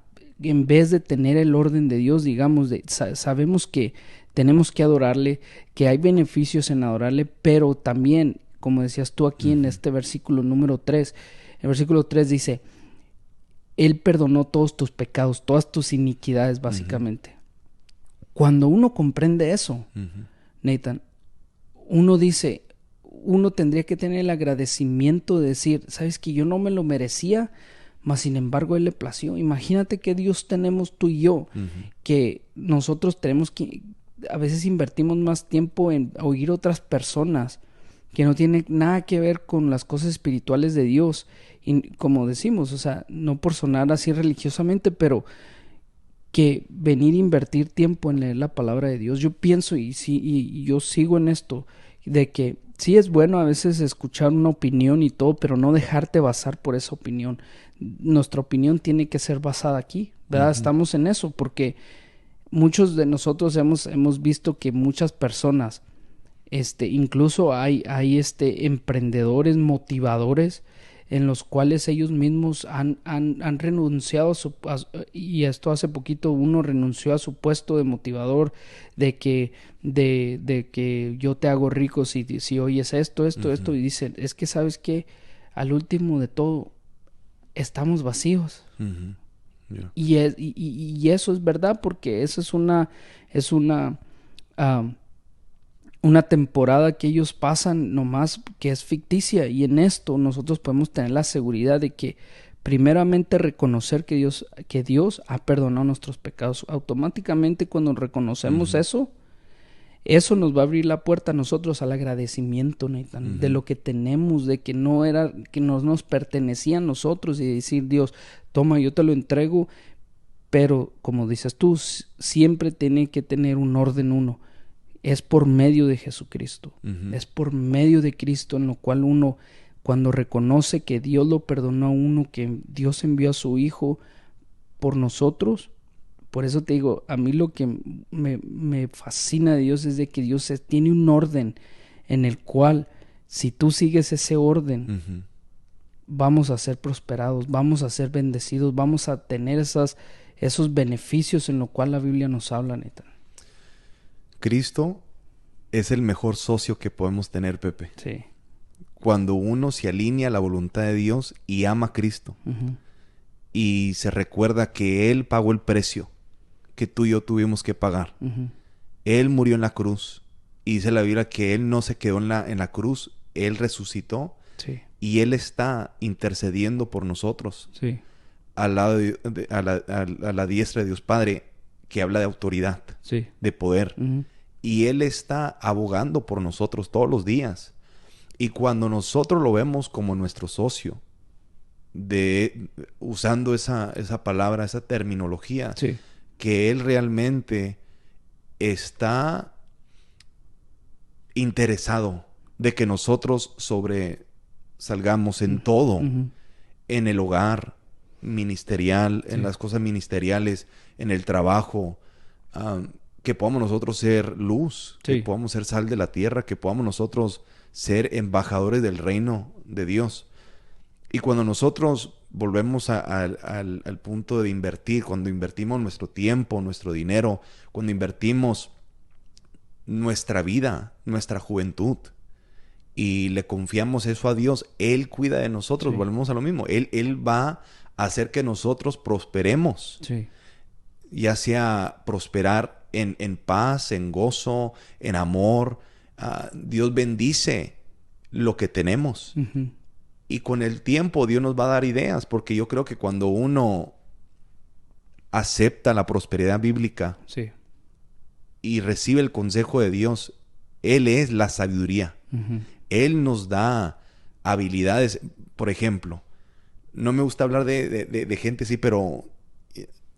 en vez de tener el orden de Dios, digamos, sabemos que tenemos que adorarle, que hay beneficios en adorarle, pero también, como decías tú aquí en ujú, este versículo número 3, el versículo 3 dice, Él perdonó todos tus pecados, todas tus iniquidades, ujú, básicamente. Cuando uno comprende eso, ujú, Nathan, uno dice, uno tendría que tener el agradecimiento de decir, sabes que yo no me lo merecía, mas sin embargo Él le plació. Imagínate qué Dios tenemos tú y yo, ujú, que nosotros tenemos que, a veces invertimos más tiempo en oír otras personas que no tienen nada que ver con las cosas espirituales de Dios. Y como decimos, o sea, no por sonar así religiosamente, pero que venir a invertir tiempo en leer la palabra de Dios. Yo pienso y sí, y yo sigo en esto, de que sí es bueno a veces escuchar una opinión y todo, pero no dejarte basar por esa opinión. Nuestra opinión tiene que ser basada aquí, ¿verdad? ujú, Estamos en eso, porque muchos de nosotros hemos visto que muchas personas, incluso hay emprendedores, motivadores, en los cuales ellos mismos han renunciado y esto hace poquito uno renunció a su puesto de motivador, de que yo te hago rico si oyes ujú. esto, y dicen, es que sabes que al último de todo estamos vacíos. Ujú, ya. Y eso es verdad porque eso es ah, una temporada que ellos pasan nomás que es ficticia, y en esto nosotros podemos tener la seguridad de que primeramente reconocer que Dios ha perdonado nuestros pecados. Automáticamente cuando reconocemos Ujú, eso nos va a abrir la puerta a nosotros al agradecimiento, Nathan, de ujú, lo que tenemos, de que que no nos pertenecía a nosotros, y decir, Dios, toma, yo te lo entrego, pero como dices tú, siempre tiene que tener un orden uno. Es por medio de Jesucristo. ujú, Es por medio de Cristo en lo cual uno, cuando reconoce que Dios lo perdonó a uno, que Dios envió a su Hijo por nosotros. Por eso te digo, a mí lo que me fascina de Dios es de que Dios tiene un orden en el cual, si tú sigues ese orden, ujú. vamos a ser prosperados, vamos a ser bendecidos, vamos a tener esos beneficios en lo cual la Biblia nos habla, neta. Cristo es el mejor socio que podemos tener, Pepe. Sí. Cuando uno se alinea a la voluntad de Dios y ama a Cristo Ujú, y se recuerda que Él pagó el precio que tú y yo tuvimos que pagar. ujú. Él murió en la cruz. Y dice la Biblia que Él no se quedó en la cruz, Él resucitó Sí, y Él está intercediendo por nosotros sí, al lado a la diestra de Dios Padre, que habla de autoridad, sí. de poder. Ujú, Y Él está abogando por nosotros todos los días. Y cuando nosotros lo vemos como nuestro socio, usando esa palabra, esa terminología, sí, que Él realmente está interesado de que nosotros salgamos en todo, Ujú. en el hogar ministerial, Sí. en las cosas ministeriales, en el trabajo, que podamos nosotros ser luz, que Sí. podamos ser sal de la tierra, que podamos nosotros ser embajadores del reino de Dios. Y cuando nosotros volvemos al punto de invertir, cuando invertimos nuestro tiempo, nuestro dinero, cuando invertimos nuestra vida, nuestra juventud, y le confiamos eso a Dios, Él cuida de nosotros, Sí. volvemos a lo mismo. Él va a hacer que nosotros prosperemos, Sí. ya sea prosperar en paz, en gozo, en amor. Dios bendice lo que tenemos. Ujú. Y con el tiempo Dios nos va a dar ideas, porque yo creo que cuando uno acepta la prosperidad bíblica Sí. y recibe el consejo de Dios, Él es la sabiduría. Ujú. Él nos da habilidades. Por ejemplo, no me gusta hablar de gente así, pero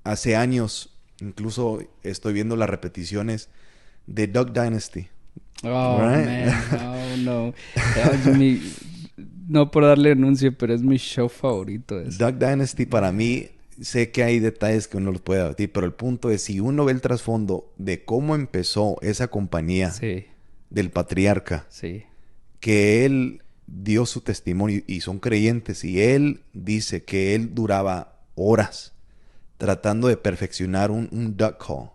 hace años, incluso estoy viendo las repeticiones de Duck Dynasty. Oh, Right? man. No. Es mi... No por darle anuncio, pero es mi show favorito ese. Duck Dynasty para mí, sé que hay detalles que uno los puede debatir, pero el punto es, si uno ve el trasfondo de cómo empezó esa compañía Sí. del patriarca, Sí. que él dio su testimonio y son creyentes, y él dice que él duraba horas tratando de perfeccionar un duck call,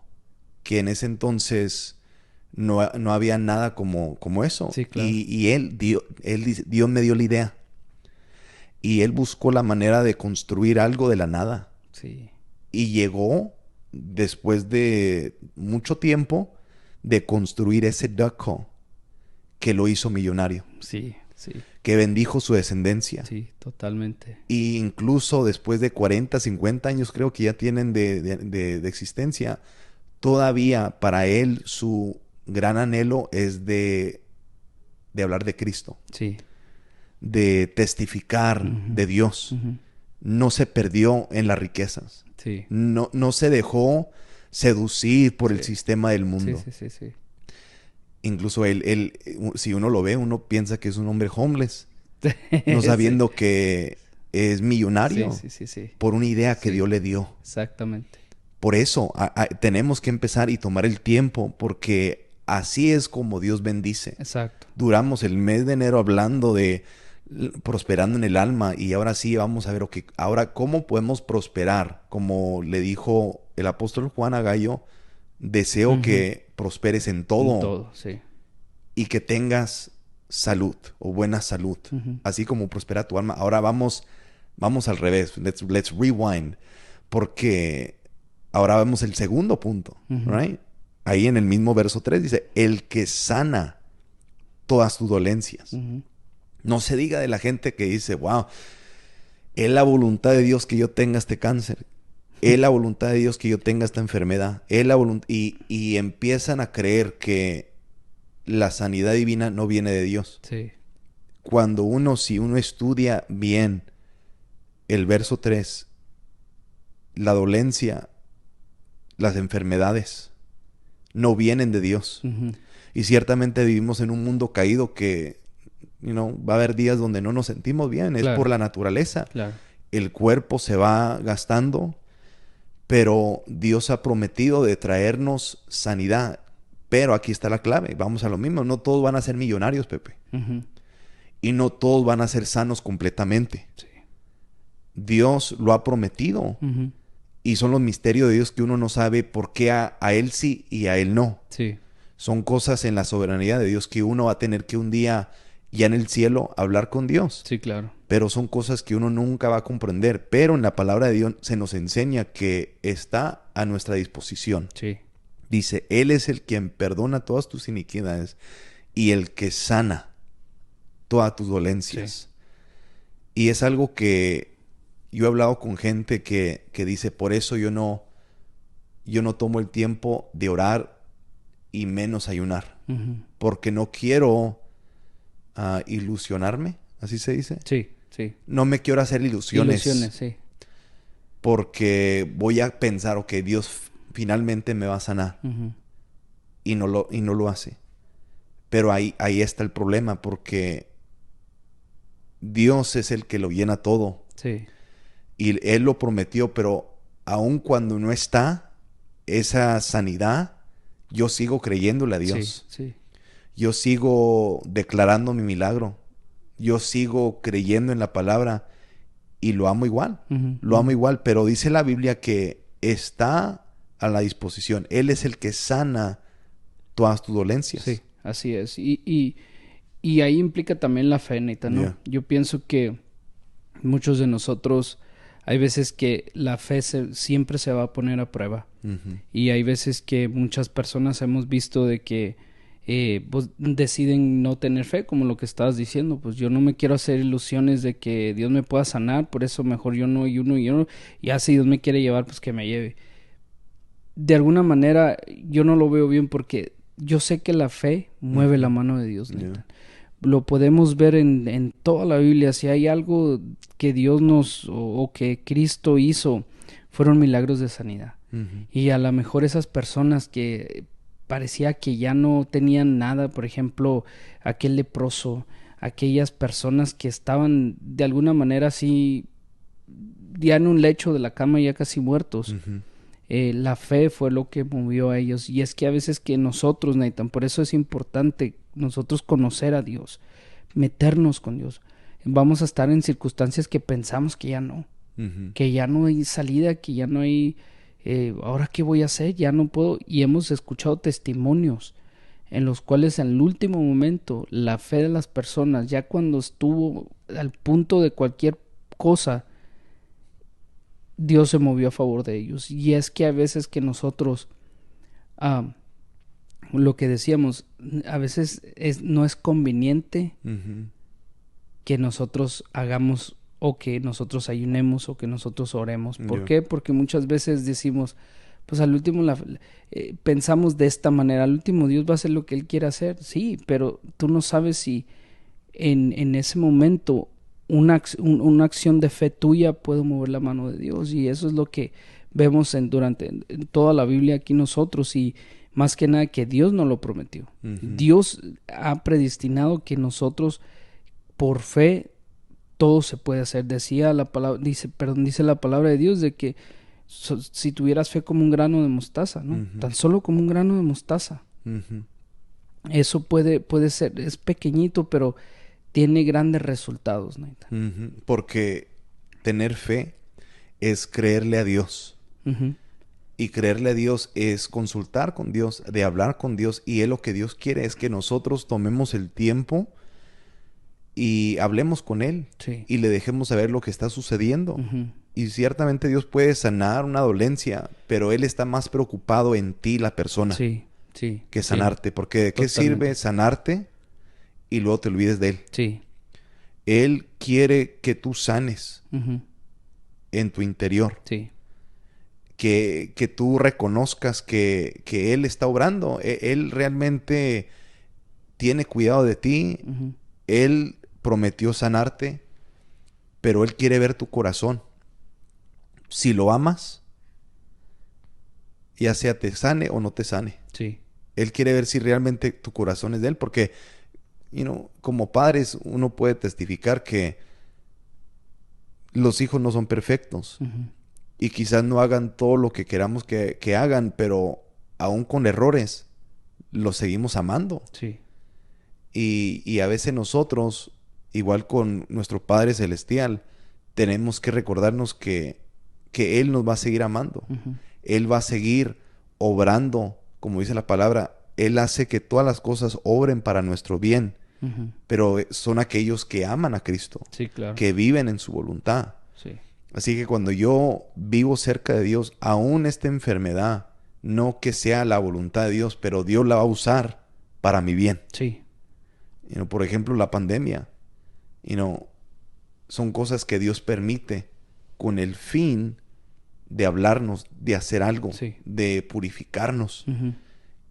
que en ese entonces no había nada como eso. Sí, claro. Y él dice, Dios me dio la idea. Y él buscó la manera de construir algo de la nada. Sí. Y llegó, después de mucho tiempo, de construir ese duck call que lo hizo millonario, Sí. Sí. que bendijo su descendencia. Sí, totalmente. Y incluso después de 40, 50 años creo que ya tienen de existencia, todavía para él su gran anhelo es de hablar de Cristo, Sí. de testificar Ujú. de Dios. Ujú. No se perdió en las riquezas. Sí. No se dejó seducir por el Sí. sistema del mundo. Sí, sí, sí, sí. Incluso él, si uno lo ve, uno piensa que es un hombre homeless, no Sí. sabiendo que es millonario Sí, sí, sí, sí. por una idea que Sí. Dios le dio. Exactamente. Por eso tenemos que empezar y tomar el tiempo, porque así es como Dios bendice. Exacto. Duramos el mes de enero hablando de prosperando en el alma, y ahora sí vamos a ver, ok, ahora cómo podemos prosperar. Como le dijo el apóstol Juan a Gallo, deseo Ujú. que prosperes en En todo todo, sí. y que tengas salud o buena salud, Ujú. así como prospera tu alma. Ahora vamos al revés. Let's rewind, porque ahora vemos el segundo punto, Ujú. right? Ahí en el mismo verso 3 dice, el que sana todas tus dolencias. Ujú. No se diga de la gente que dice, wow, es la voluntad de Dios que yo tenga este cáncer. Es la voluntad de Dios que yo tenga esta enfermedad. Es la y empiezan a creer que la sanidad divina no viene de Dios. Sí. Cuando si uno estudia bien el verso 3, la dolencia, las enfermedades, no vienen de Dios. Ujú. Y ciertamente vivimos en un mundo caído que, va a haber días donde no nos sentimos bien. Es Claro. por la naturaleza. Claro. El cuerpo se va gastando, pero Dios ha prometido de traernos sanidad. Pero aquí está la clave. Vamos a lo mismo. No todos van a ser millonarios, Pepe. Ujú. Y no todos van a ser sanos completamente. Sí. Dios lo ha prometido. Ujú. Y son los misterios de Dios que uno no sabe por qué a Él sí y a Él no. Sí. Son cosas en la soberanía de Dios que uno va a tener que un día, ya en el cielo, hablar con Dios. Sí, claro. Pero son cosas que uno nunca va a comprender. Pero en la palabra de Dios se nos enseña que está a nuestra disposición. Sí. Dice, Él es el quien perdona todas tus iniquidades y el que sana todas tus dolencias. Y es algo que yo he hablado con gente que dice, por eso yo no tomo el tiempo de orar y menos ayunar. Ujú. Porque no quiero ilusionarme, así se dice. Sí, sí. No me quiero hacer ilusiones. Ilusiones, sí. Porque voy a pensar, ok, Dios finalmente me va a sanar. Ujú. Y no lo hace. Pero ahí está el problema, porque Dios es el que lo llena todo. Sí. Y Él lo prometió, pero aun cuando no está esa sanidad, yo sigo creyéndole a Dios. Sí, sí. Yo sigo declarando mi milagro. Yo sigo creyendo en la palabra y lo amo igual. Lo amo igual, pero dice la Biblia que está a la disposición. Él es el que sana todas tus dolencias. Sí, así es. Y ahí implica también la fe, neta, ¿no? Yeah. Yo pienso que muchos de nosotros, hay veces que la fe siempre se va a poner a prueba. Y hay veces que muchas personas hemos visto de que pues deciden no tener fe, como lo que estabas diciendo. Pues yo no me quiero hacer ilusiones de que Dios me pueda sanar, por eso mejor yo no, y así Dios me quiere llevar, pues que me lleve. De alguna manera yo no lo veo bien porque yo sé que la fe mueve la mano de Dios, neta. Yeah. Lo podemos ver en toda la Biblia. Si hay algo que Dios o que Cristo hizo, fueron milagros de sanidad. Y a lo mejor esas personas que parecía que ya no tenían nada, por ejemplo, aquel leproso, aquellas personas que estaban de alguna manera así, ya en un lecho de la cama, ya casi muertos. La fe fue lo que movió a ellos. Y es que a veces que nosotros, Nathan, por eso es importante nosotros conocer a Dios, meternos con Dios. Vamos a estar en circunstancias que pensamos que ya no, que ya no hay salida, que ya no hay, ahora qué voy a hacer, ya no puedo. Y hemos escuchado testimonios en los cuales en el último momento la fe de las personas, ya cuando estuvo al punto de cualquier cosa, Dios se movió a favor de ellos. Y es que a veces que nosotros, lo que decíamos, a veces no es conveniente que nosotros hagamos o que nosotros ayunemos o que nosotros oremos. ¿Por qué? Porque muchas veces decimos, pues al último pensamos de esta manera, al último Dios va a hacer lo que Él quiera hacer. Sí, pero tú no sabes si en ese momento una acción de fe tuya puede mover la mano de Dios. Y eso es lo que vemos en toda la Biblia aquí nosotros. Y más que nada que Dios nos lo prometió. Dios ha predestinado que nosotros por fe todo se puede hacer. Dice la palabra de Dios de que si tuvieras fe como un grano de mostaza, ¿no? Tan solo como un grano de mostaza. Eso puede ser, es pequeñito, pero tiene grandes resultados, Nathan. Porque tener fe es creerle a Dios. Y creerle a Dios es consultar con Dios, de hablar con Dios. Y Él lo que Dios quiere es que nosotros tomemos el tiempo y hablemos con Él. Sí. Y le dejemos saber lo que está sucediendo. Y ciertamente Dios puede sanar una dolencia, pero Él está más preocupado en ti, la persona, que sanarte. Porque ¿de qué sirve sanarte y luego te olvides de Él? Sí. Él quiere que tú sanes en tu interior. Sí. Que tú reconozcas que Él está obrando. Él realmente tiene cuidado de ti. Él prometió sanarte, pero Él quiere ver tu corazón. Si lo amas, ya sea te sane o no te sane. Sí. Él quiere ver si realmente tu corazón es de Él, porque como padres uno puede testificar que los hijos no son perfectos. Y quizás no hagan todo lo que queramos que hagan, pero aún con errores, los seguimos amando. Sí. Y a veces nosotros, igual con nuestro Padre Celestial, tenemos que recordarnos que Él nos va a seguir amando. Él va a seguir obrando, como dice la palabra. Él hace que todas las cosas obren para nuestro bien. Pero son aquellos que aman a Cristo. Sí, claro. Que viven en su voluntad. Sí. Así que cuando yo vivo cerca de Dios, aún esta enfermedad, no que sea la voluntad de Dios, pero Dios la va a usar para mi bien. Sí. Por ejemplo, la pandemia. Son cosas que Dios permite con el fin de hablarnos, de hacer algo, de purificarnos.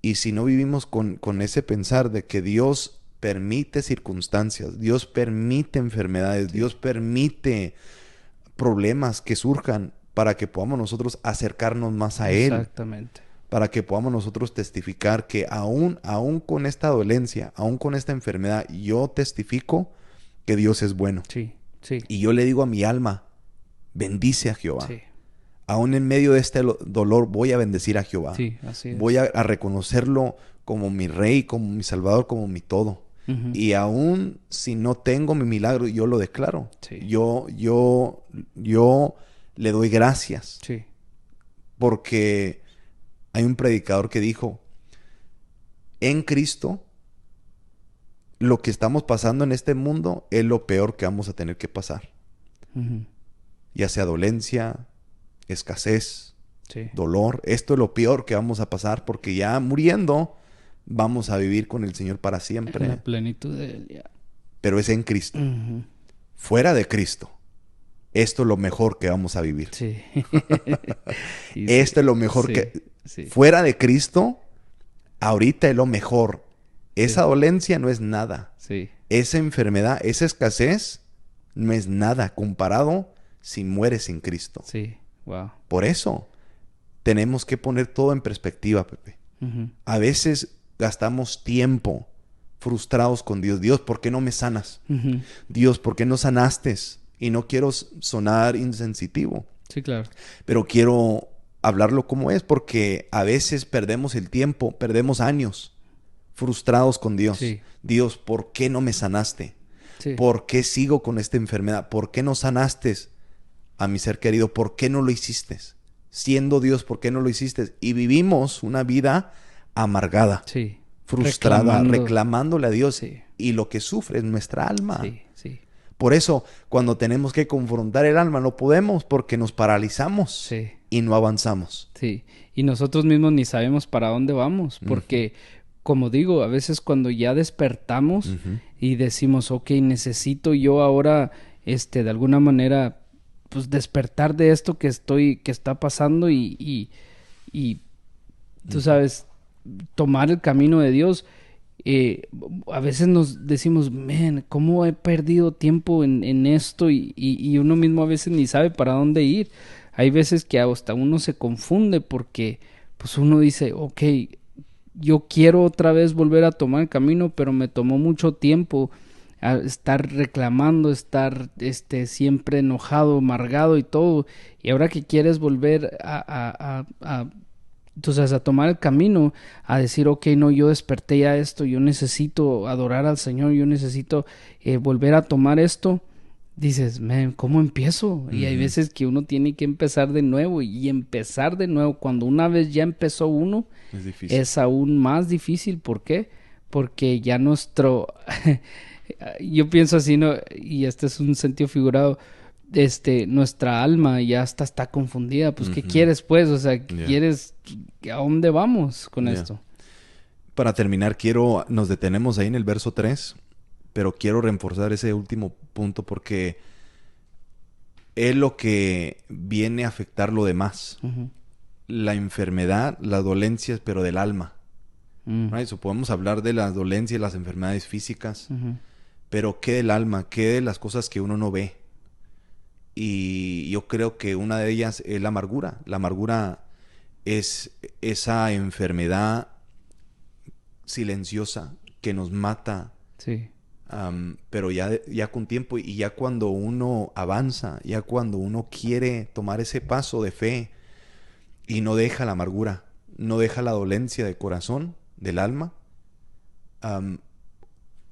Y si no vivimos con ese pensar de que Dios permite circunstancias, Dios permite enfermedades, Dios permite problemas que surjan para que podamos nosotros acercarnos más a Él. Exactamente. Para que podamos nosotros testificar que aún con esta dolencia, aún con esta enfermedad, yo testifico que Dios es bueno. Sí, sí. Y yo le digo a mi alma, bendice a Jehová. Sí, Aún en medio de este dolor voy a bendecir a Jehová. sí, así es. Voy a reconocerlo como mi rey, como mi salvador, como mi todo. Ujú. Y aún si no tengo mi milagro, yo lo declaro. Sí. Yo le doy gracias. Sí. Porque hay un predicador que dijo, en Cristo, lo que estamos pasando en este mundo es lo peor que vamos a tener que pasar. Ujú. Ya sea dolencia, escasez, Sí. dolor. Esto es lo peor que vamos a pasar porque ya muriendo vamos a vivir con el Señor para siempre. La plenitud de él, ya. Pero es en Cristo. Ujú. Fuera de Cristo, esto es lo mejor que vamos a vivir. Sí. Y Esto es lo mejor sí, que... sí. Fuera de Cristo, ahorita es lo mejor. Esa Sí. dolencia no es nada. Sí. Esa enfermedad, esa escasez, no es nada comparado si mueres sin Cristo. Sí. Wow. Por eso, tenemos que poner todo en perspectiva, Pepe. Ujú. A veces gastamos tiempo frustrados con Dios. Dios, ¿por qué no me sanas? Ujú. Dios, ¿por qué no sanaste? Y no quiero sonar insensitivo, Sí, claro. pero quiero hablarlo como es, porque a veces perdemos el tiempo, perdemos años frustrados con Dios. Sí. Dios, ¿por qué no me sanaste? Sí. ¿Por qué sigo con esta enfermedad? ¿Por qué no sanaste a mi ser querido? ¿Por qué no lo hiciste? Siendo Dios, ¿por qué no lo hiciste? Y vivimos una vida amargada, Sí. frustrada, reclamándole a Dios. Sí. Y lo que sufre es nuestra alma. Sí. Sí. Por eso, cuando tenemos que confrontar el alma, no podemos porque nos paralizamos Sí. y no avanzamos. Sí. Y nosotros mismos ni sabemos para dónde vamos, porque, como digo, a veces cuando ya despertamos y decimos, ok, necesito yo ahora, de alguna manera, pues despertar de esto que está pasando y tú sabes, tomar el camino de Dios. A veces nos decimos, man, ¿cómo he perdido tiempo en esto? Y uno mismo a veces ni sabe para dónde ir. Hay veces que hasta uno se confunde porque pues uno dice, ok, yo quiero otra vez volver a tomar el camino, pero me tomó mucho tiempo a estar reclamando, estar siempre enojado, amargado y todo. Y ahora que quieres volver entonces a tomar el camino, a decir, ok, no, yo desperté ya esto, yo necesito adorar al Señor, yo necesito volver a tomar esto, dices, man, ¿cómo empiezo? Y hay veces que uno tiene que empezar de nuevo y empezar de nuevo. Cuando una vez ya empezó uno, Es difícil. es aún más difícil. ¿Por qué? Porque ya yo pienso así, ¿no? Y este es un sentido figurado. Nuestra alma ya está confundida. Pues, ¿qué quieres, pues? O sea, ¿quieres? ¿A dónde vamos con esto? Para terminar, nos detenemos ahí en el verso 3, pero quiero reforzar ese último punto porque es lo que viene a afectar lo demás. La enfermedad, las dolencias, pero del alma. Right? So, podemos hablar de las dolencias, las enfermedades físicas, pero ¿qué del alma? ¿Qué de las cosas que uno no ve? Y yo creo que una de ellas es la amargura. La amargura es esa enfermedad silenciosa que nos mata. Sí. Pero ya con tiempo y ya cuando uno avanza, ya cuando uno quiere tomar ese paso de fe y no deja la amargura, no deja la dolencia del corazón, del alma,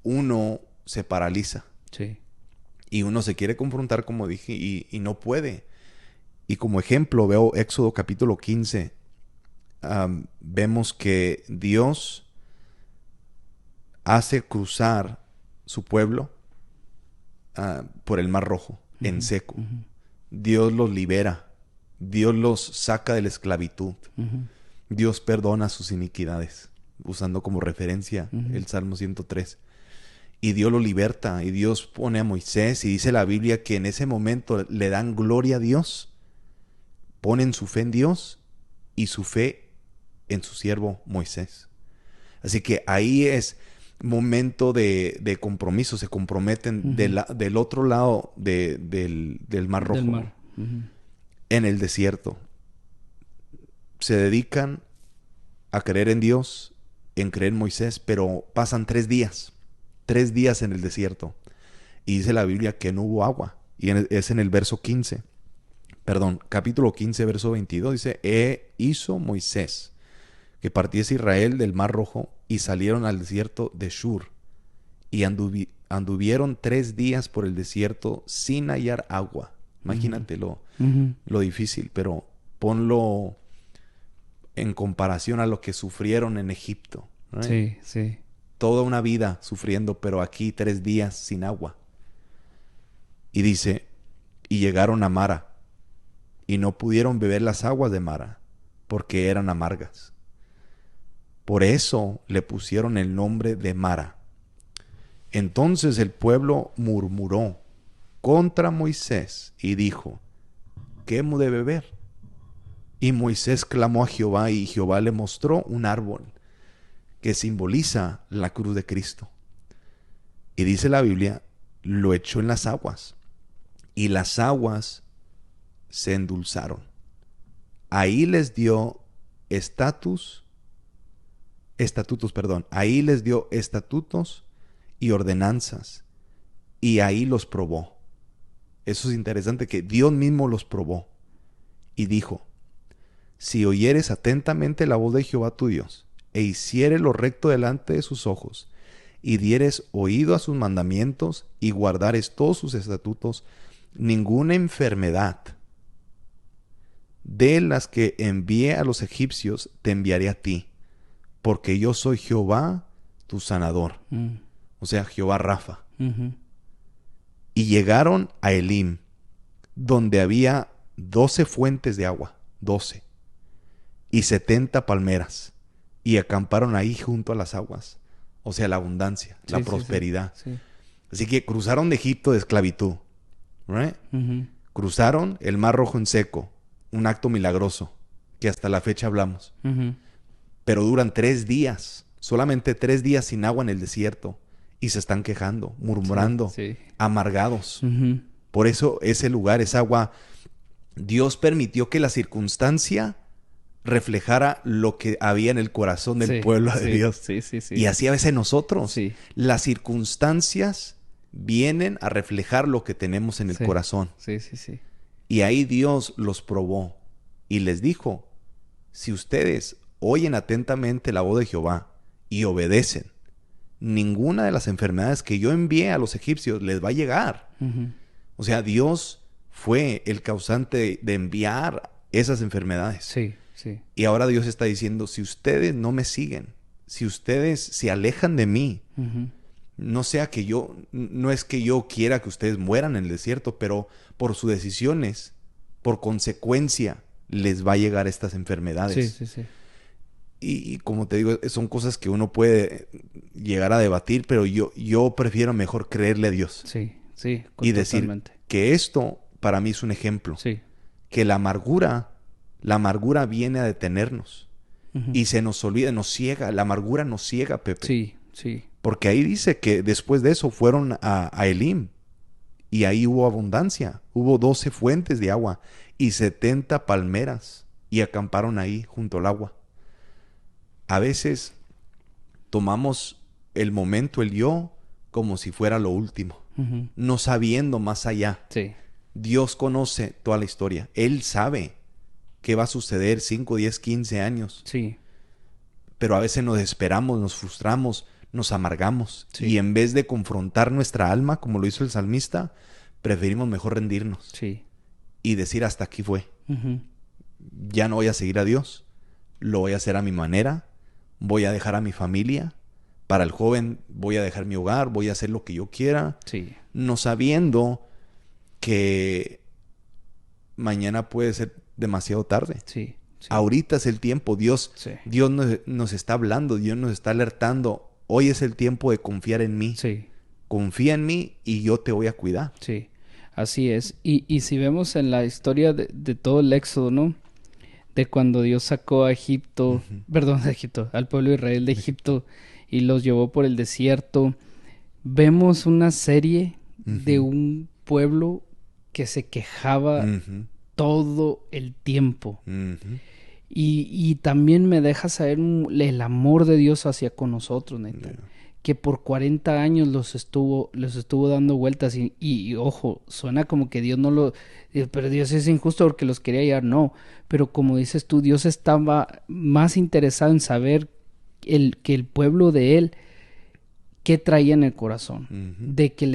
uno se paraliza. Sí. Y uno se quiere confrontar, como dije, y no puede. Y como ejemplo veo Éxodo capítulo 15. Vemos que Dios hace cruzar su pueblo por el Mar Rojo, en seco. Dios los libera. Dios los saca de la esclavitud. Dios perdona sus iniquidades, usando como referencia el Salmo 103. Y Dios lo liberta, y Dios pone a Moisés, y dice la Biblia que en ese momento le dan gloria a Dios, ponen su fe en Dios y su fe en su siervo Moisés. Así que ahí es momento de compromiso, se comprometen del otro lado del Mar Rojo, del mar. en el desierto. Se dedican a creer en Dios, en creer en Moisés, pero pasan 3 días en el desierto. Y dice la Biblia que no hubo agua. Y es en el verso 15. Perdón, capítulo 15, verso 22. Dice, hizo Moisés que partiese Israel del Mar Rojo y salieron al desierto de Shur. Y anduvieron 3 días por el desierto sin hallar agua. Imagínate lo difícil, pero ponlo en comparación a lo que sufrieron en Egipto. ¿Right? Sí, sí. Toda una vida sufriendo, pero aquí 3 días sin agua. Y dice, y llegaron a Mara, y no pudieron beber las aguas de Mara, porque eran amargas. Por eso le pusieron el nombre de Mara. Entonces el pueblo murmuró contra Moisés y dijo, ¿qué hemos de beber? Y Moisés clamó a Jehová, y Jehová le mostró un árbol que simboliza la cruz de Cristo. Y dice la Biblia, lo echó en las aguas, y las aguas se endulzaron. Ahí les dio ahí les dio estatutos y ordenanzas, y ahí los probó. Eso es interesante, que Dios mismo los probó. Y dijo, si oyeres atentamente la voz de Jehová tu Dios, e hicieres lo recto delante de sus ojos, y dieres oído a sus mandamientos, y guardares todos sus estatutos, ninguna enfermedad de las que envié a los egipcios te enviaré a ti, porque yo soy Jehová tu sanador. O sea, Jehová Rafa. Y llegaron a Elim, donde había 12 fuentes de agua, 12, y 70 palmeras, y acamparon ahí junto a las aguas. O sea, la abundancia, la prosperidad. Sí. Así que cruzaron de Egipto de esclavitud, ¿right? Cruzaron el Mar Rojo en seco, un acto milagroso, que hasta la fecha hablamos. Pero duran 3 días, solamente 3 días sin agua en el desierto, y se están quejando, murmurando, amargados. Por eso ese lugar, esa agua, Dios permitió que la circunstancia reflejara lo que había en el corazón del pueblo de Dios. Y así a veces nosotros. Las circunstancias vienen a reflejar lo que tenemos en el corazón. Y ahí Dios los probó y les dijo, si ustedes oyen atentamente la voz de Jehová y obedecen, ninguna de las enfermedades que yo envié a los egipcios les va a llegar. O sea, Dios fue el causante de enviar esas enfermedades. Y ahora Dios está diciendo, si ustedes no me siguen, si ustedes se alejan de mí, no es que yo quiera que ustedes mueran en el desierto, pero por sus decisiones, por consecuencia, les va a llegar estas enfermedades. Y como te digo, son cosas que uno puede llegar a debatir, pero yo prefiero mejor creerle a Dios. Y decir que esto para mí es un ejemplo. Que la amargura viene a detenernos. Y se nos olvida, nos ciega. La amargura nos ciega, Pepe. Porque ahí dice que después de eso fueron a Elim. Y ahí hubo abundancia. Hubo 12 fuentes de agua y 70 palmeras. Y acamparon ahí junto al agua. A veces tomamos el momento, el yo, como si fuera lo último. No sabiendo más allá. Dios conoce toda la historia. Él sabe qué va a suceder 5, 10, 15 años. Pero a veces nos desesperamos, nos frustramos, nos amargamos. Y en vez de confrontar nuestra alma, como lo hizo el salmista, preferimos mejor rendirnos. Y decir, hasta aquí fue. Ya no voy a seguir a Dios. Lo voy a hacer a mi manera. Voy a dejar a mi familia. Para el joven voy a dejar mi hogar. Voy a hacer lo que yo quiera. No sabiendo que mañana puede ser demasiado tarde. Ahorita es el tiempo. Dios nos está hablando. Dios nos está alertando. Hoy es el tiempo de confiar en mí. Confía en mí y yo te voy a cuidar. Así es. Y si vemos en la historia de todo el Éxodo, ¿no? De cuando Dios sacó a Egipto, al pueblo de Israel de Egipto y los llevó por el desierto, vemos una serie de un pueblo que se quejaba todo el tiempo. Y también me deja saber el amor de Dios hacia con nosotros, neta. que por 40 años los estuvo dando vueltas y ojo, suena como que Dios no lo... Pero Dios es injusto porque los quería hallar, no. Pero como dices tú, Dios estaba más interesado en saber que el pueblo de Él, qué traía en el corazón. De que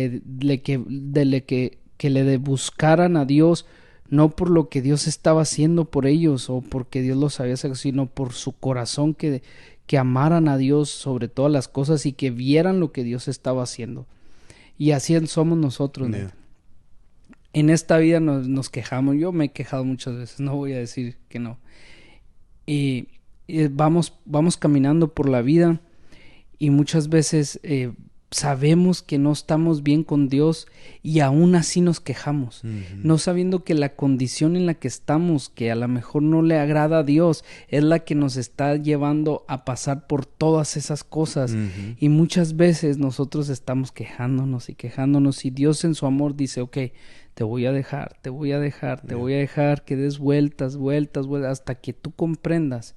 le buscaran a Dios, no por lo que Dios estaba haciendo por ellos o porque Dios los había sacado, sino por su corazón, que amaran a Dios sobre todas las cosas y que vieran lo que Dios estaba haciendo. Y así somos nosotros. Yeah. En esta vida nos quejamos. Yo me he quejado muchas veces, no voy a decir que no. Y vamos caminando por la vida y muchas veces sabemos que no estamos bien con Dios y aún así nos quejamos, no sabiendo que la condición en la que estamos, que a lo mejor no le agrada a Dios, es la que nos está llevando a pasar por todas esas cosas. Y muchas veces nosotros estamos quejándonos y Dios en su amor dice, ok, te voy a dejar que des vueltas hasta que tú comprendas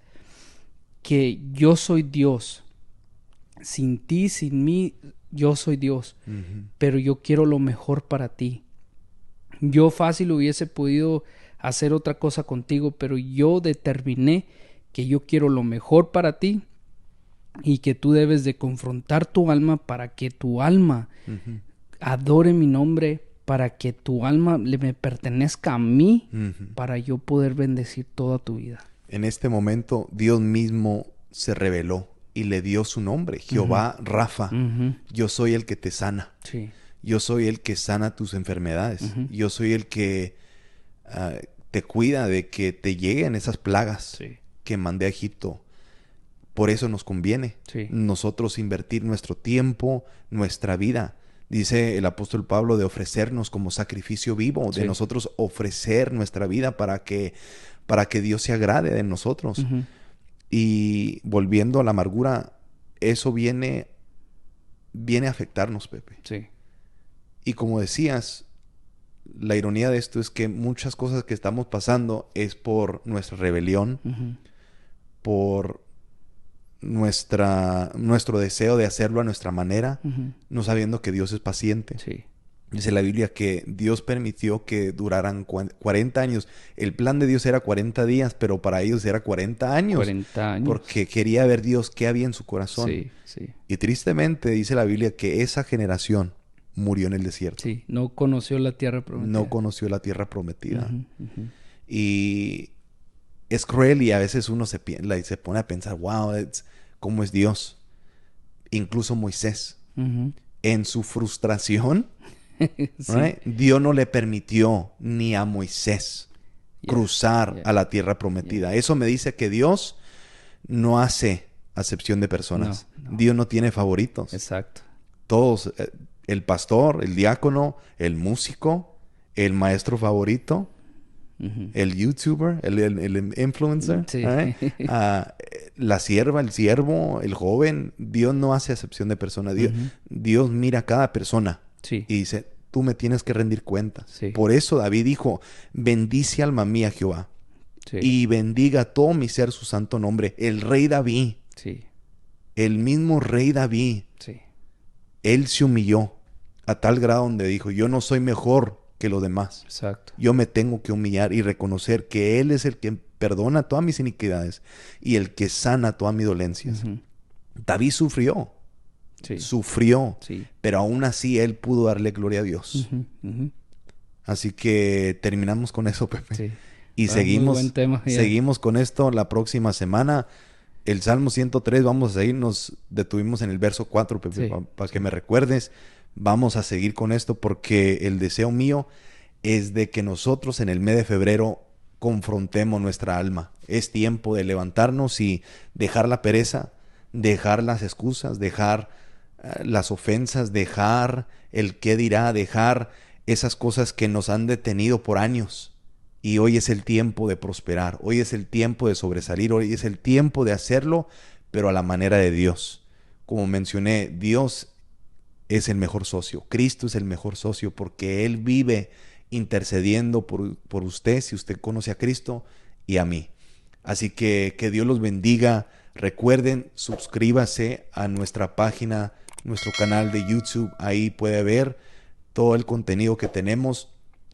que yo soy Dios. Sin ti, sin mí, yo soy Dios, pero yo quiero lo mejor para ti. Yo fácil hubiese podido hacer otra cosa contigo, pero yo determiné que yo quiero lo mejor para ti y que tú debes de confrontar tu alma para que tu alma adore mi nombre, para que tu alma me pertenezca a mí, para yo poder bendecir toda tu vida. En este momento, Dios mismo se reveló y le dio su nombre, Jehová Rafa. Yo soy el que te sana. Sí. Yo soy el que sana tus enfermedades. Yo soy el que te cuida de que te lleguen esas plagas que mandé a Egipto. Por eso nos conviene nosotros invertir nuestro tiempo, nuestra vida. Dice el apóstol Pablo de ofrecernos como sacrificio vivo, de nosotros ofrecer nuestra vida para que Dios se agrade de nosotros. Y volviendo a la amargura, eso viene a afectarnos, Pepe. Sí. Y como decías, la ironía de esto es que muchas cosas que estamos pasando es por nuestra rebelión, por nuestro deseo de hacerlo a nuestra manera, no sabiendo que Dios es paciente. Sí. Dice la Biblia que Dios permitió que duraran 40 años. El plan de Dios era 40 días, pero para ellos era 40 años. 40 años. Porque quería ver Dios qué había en su corazón. Sí, sí. Y tristemente dice la Biblia que esa generación murió en el desierto. Sí, no conoció la tierra prometida. No conoció la tierra prometida. Y es cruel y a veces uno se pone a pensar, wow, ¿cómo es Dios? Incluso Moisés, en su frustración, right? Dios no le permitió ni a Moisés cruzar a la tierra prometida. Eso me dice que Dios no hace acepción de personas. No. Dios no tiene favoritos. Exacto. Todos, el pastor, el diácono, el músico, el maestro favorito, el youtuber, el influencer, la sierva, el siervo, el joven. Dios no hace acepción de personas. Dios mira a cada persona y dice, tú me tienes que rendir cuentas. Por eso David dijo, bendice alma mía Jehová y bendiga todo mi ser su santo nombre. El rey David, el mismo rey David, él se humilló a tal grado donde dijo, yo no soy mejor que los demás. Exacto. Yo me tengo que humillar y reconocer que Él es el que perdona todas mis iniquidades y el que sana todas mis dolencias. David sufrió. Sufrió. Pero aún así Él pudo darle gloria a Dios. Así que terminamos con eso, Pepe. Y seguimos con esto la próxima semana. El Salmo 103, vamos a seguir. Nos detuvimos en el verso 4, Pepe, para que me recuerdes. Vamos a seguir con esto porque el deseo mío es de que nosotros en el mes de febrero confrontemos nuestra alma. Es tiempo de levantarnos y dejar la pereza, dejar las excusas, dejar las ofensas, dejar el qué dirá, dejar esas cosas que nos han detenido por años. Y hoy es el tiempo de prosperar, hoy es el tiempo de sobresalir, hoy es el tiempo de hacerlo, pero a la manera de Dios. Como mencioné, Dios es el mejor socio. Cristo es el mejor socio porque Él vive intercediendo por usted, si usted conoce a Cristo, y a mí. Así que Dios los bendiga. Recuerden, suscríbase a nuestra página nuestro canal de YouTube. Ahí puede ver todo el contenido que tenemos.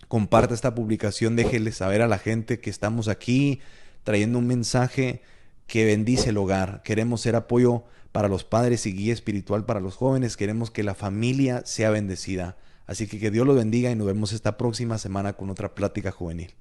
Comparte esta publicación, déjele saber a la gente que estamos aquí trayendo un mensaje que bendice el hogar. Queremos ser apoyo para los padres y guía espiritual para los jóvenes. Queremos que la familia sea bendecida. Así que Dios los bendiga y nos vemos esta próxima semana con otra plática juvenil.